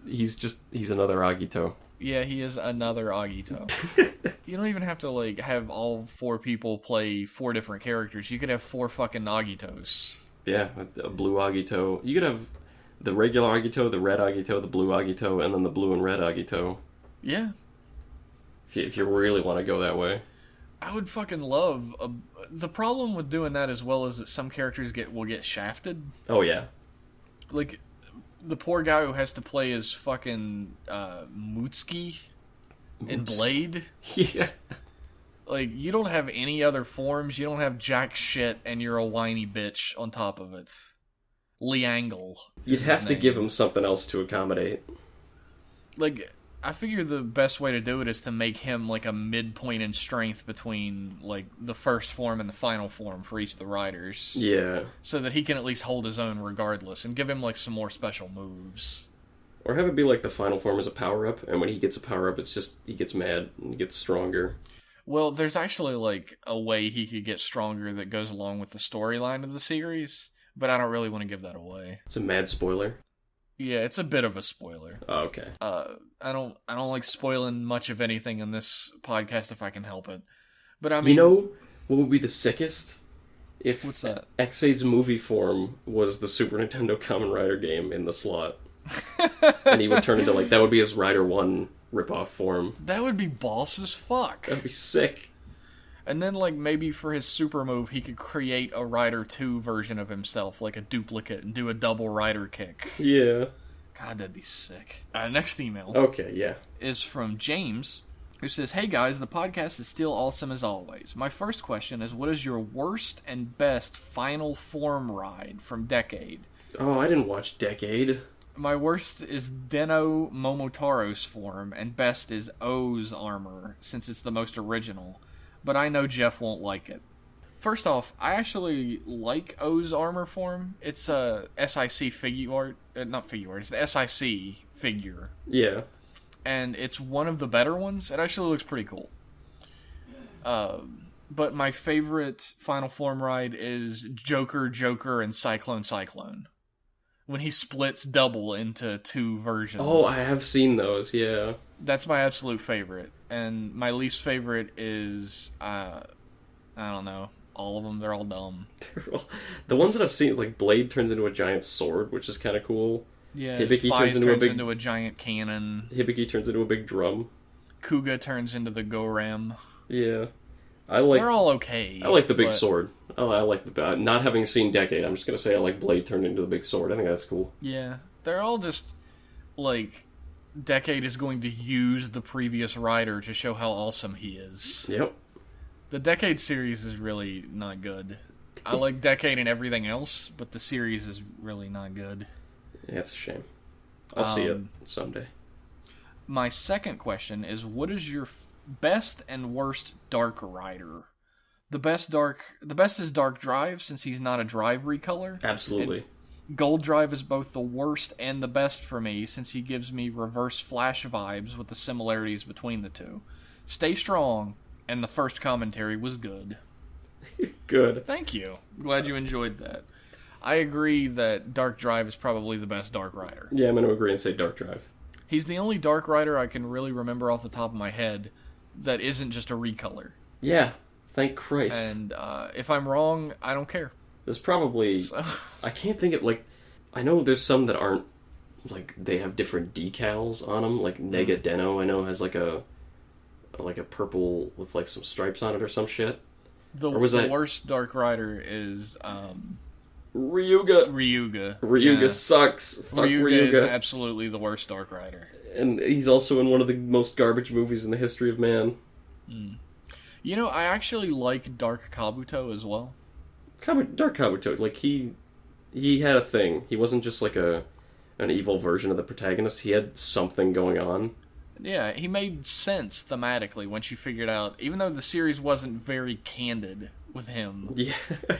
another Agito. Yeah, he is another Agito. You don't even have to like have all 4 people play 4 different characters. You could have 4 fucking Agitos. Yeah, a blue Agito. You could have the regular Agito, the red Agito, the blue Agito, and then the blue and red Agito. Yeah. If you really want to go that way. I would fucking love the problem with doing that as well is that some characters will get shafted. Oh yeah. Like the poor guy who has to play as fucking Mutsuki in Blade. Yeah. Like, you don't have any other forms, you don't have jack shit, and you're a whiny bitch on top of it. Liangle. You'd have to give him something else to accommodate. Like, I figure the best way to do it is to make him, like, a midpoint in strength between, like, the first form and the final form for each of the riders. Yeah. So that he can at least hold his own regardless, and give him, like, some more special moves. Or have it be like the final form is a power-up, and when he gets a power-up, it's just, he gets mad, and he gets stronger. Well, there's actually, like, a way he could get stronger that goes along with the storyline of the series, but I don't really want to give that away. It's a mad spoiler. Yeah, it's a bit of a spoiler. Oh, okay. I don't like spoiling much of anything in this podcast if I can help it. But I mean, you know what would be the sickest? If what's that? Ex-Aid's movie form was the Super Nintendo Kamen Rider game in the slot. And he would turn into, like, that would be his Rider 1 ripoff form. That would be boss as fuck. That'd be sick. And then, like, maybe for his super move, he could create a Rider 2 version of himself, like a duplicate, and do a double Rider kick. Yeah. God, that'd be sick. Next email. Okay, yeah. Is from James, who says, "Hey guys, the podcast is still awesome as always. My first question is, what is your worst and best Final Form ride from Decade?" Oh, I didn't watch Decade. My worst is Denno Momotaro's form, and best is O's armor, since it's the most original. But I know Jeff won't like it. First off, I actually like O's armor form. It's a SIC figure art. Not figure art, it's the SIC figure. Yeah. And it's one of the better ones. It actually looks pretty cool. But my favorite Final Form ride is Joker, and Cyclone. When he splits double into two versions. Oh, I have seen those, yeah. That's my absolute favorite. And my least favorite is, I don't know, all of them. They're all dumb. The ones that I've seen is like Blade turns into a giant sword, which is kind of cool. Yeah, Hibiki turns into a giant cannon. Hibiki turns into a big drum. Kuga turns into the Goram. Yeah. They're all okay. I like the big sword. I like the... not having seen Decade, I'm just going to say I like Blade turned into the big sword. I think that's cool. Yeah. They're all just, like, Decade is going to use the previous rider to show how awesome he is. Yep. The Decade series is really not good. I like Decade and everything else, but the series is really not good. Yeah, it's a shame. I'll see it someday. My second question is, what is your best and worst Dark Rider? The best is Dark Drive, since he's not a drive recolor. Absolutely. And Gold Drive is both the worst and the best for me, since he gives me Reverse Flash vibes with the similarities between the two. Stay strong, and the first commentary was good. Good. Thank you. Glad you enjoyed that. I agree that Dark Drive is probably the best Dark Rider. Yeah, I'm going to agree and say Dark Drive. He's the only Dark Rider I can really remember off the top of my head that isn't just a recolor. Yeah, thank Christ. And if I'm wrong, I don't care. There's probably... So. I can't think of, like... I know there's some that aren't, like, they have different decals on them. Like, Nega Denno, I know, has, like a purple with, like, some stripes on it or some shit. The worst Dark Rider is... Ryuga. Ryuga sucks. Fuck Ryuga. Is absolutely the worst Dark Rider. And he's also in one of the most garbage movies in the history of man. You know, I actually like Dark Kabuto as well. Dark Kabuto, like, he had a thing. He wasn't just like an evil version of the protagonist. He had something going on. Yeah, he made sense thematically once you figured out, even though the series wasn't very candid with him. Yeah.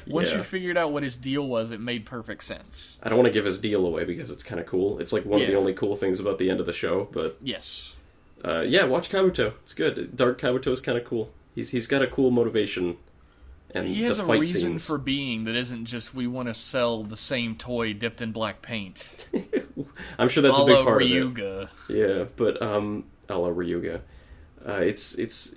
Once you figured out what his deal was, it made perfect sense. I don't want to give his deal away because it's kind of cool. It's like one of the only cool things about the end of the show, but... Yes. Watch Kabuto. It's good. Dark Kabuto is kind of cool. He's got a cool motivation. And he has the a fight reason scenes. for being that isn't just we want to sell the same toy dipped in black paint. I'm sure that's a big part Ryuga. of it. Yeah, but a la Ryuga.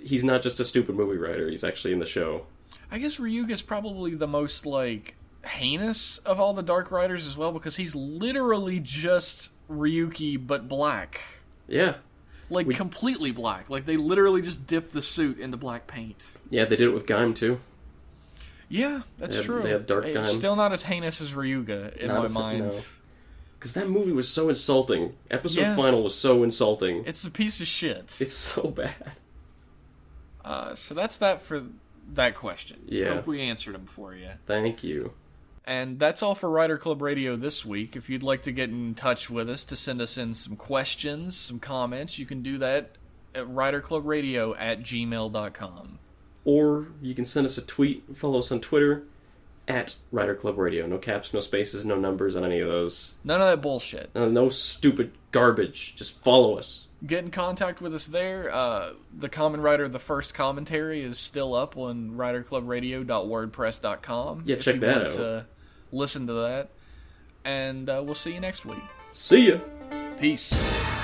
He's not just a stupid movie writer. He's actually in the show. I guess Ryuga's probably the most, like, heinous of all the Dark Riders as well, because he's literally just Ryuki, but black. Yeah. Like, completely black. Like, they literally just dipped the suit into black paint. Yeah, they did it with Gaim, too. Yeah, that's true. They had Dark Gaim. It's still not as heinous as Ryuga, in my mind. Because that movie was so insulting. Episode final was so insulting. It's a piece of shit. It's so bad. So that's that for... that question. Yeah. Hope we answered them for you. Thank you. And that's all for Rider Club Radio this week. If you'd like to get in touch with us to send us in some questions, some comments, you can do that at riderclubradio@gmail.com. Or you can send us a tweet, follow us on Twitter, @RiderClubRadio. No caps, no spaces, no numbers on any of those. None of that bullshit. No stupid garbage. Just follow us. get in contact with us there. The Kamen Rider, the first commentary, is still up on riderclubradio.wordpress.com. Yeah, check that out. Listen to that. And we'll see you next week. See ya. Peace.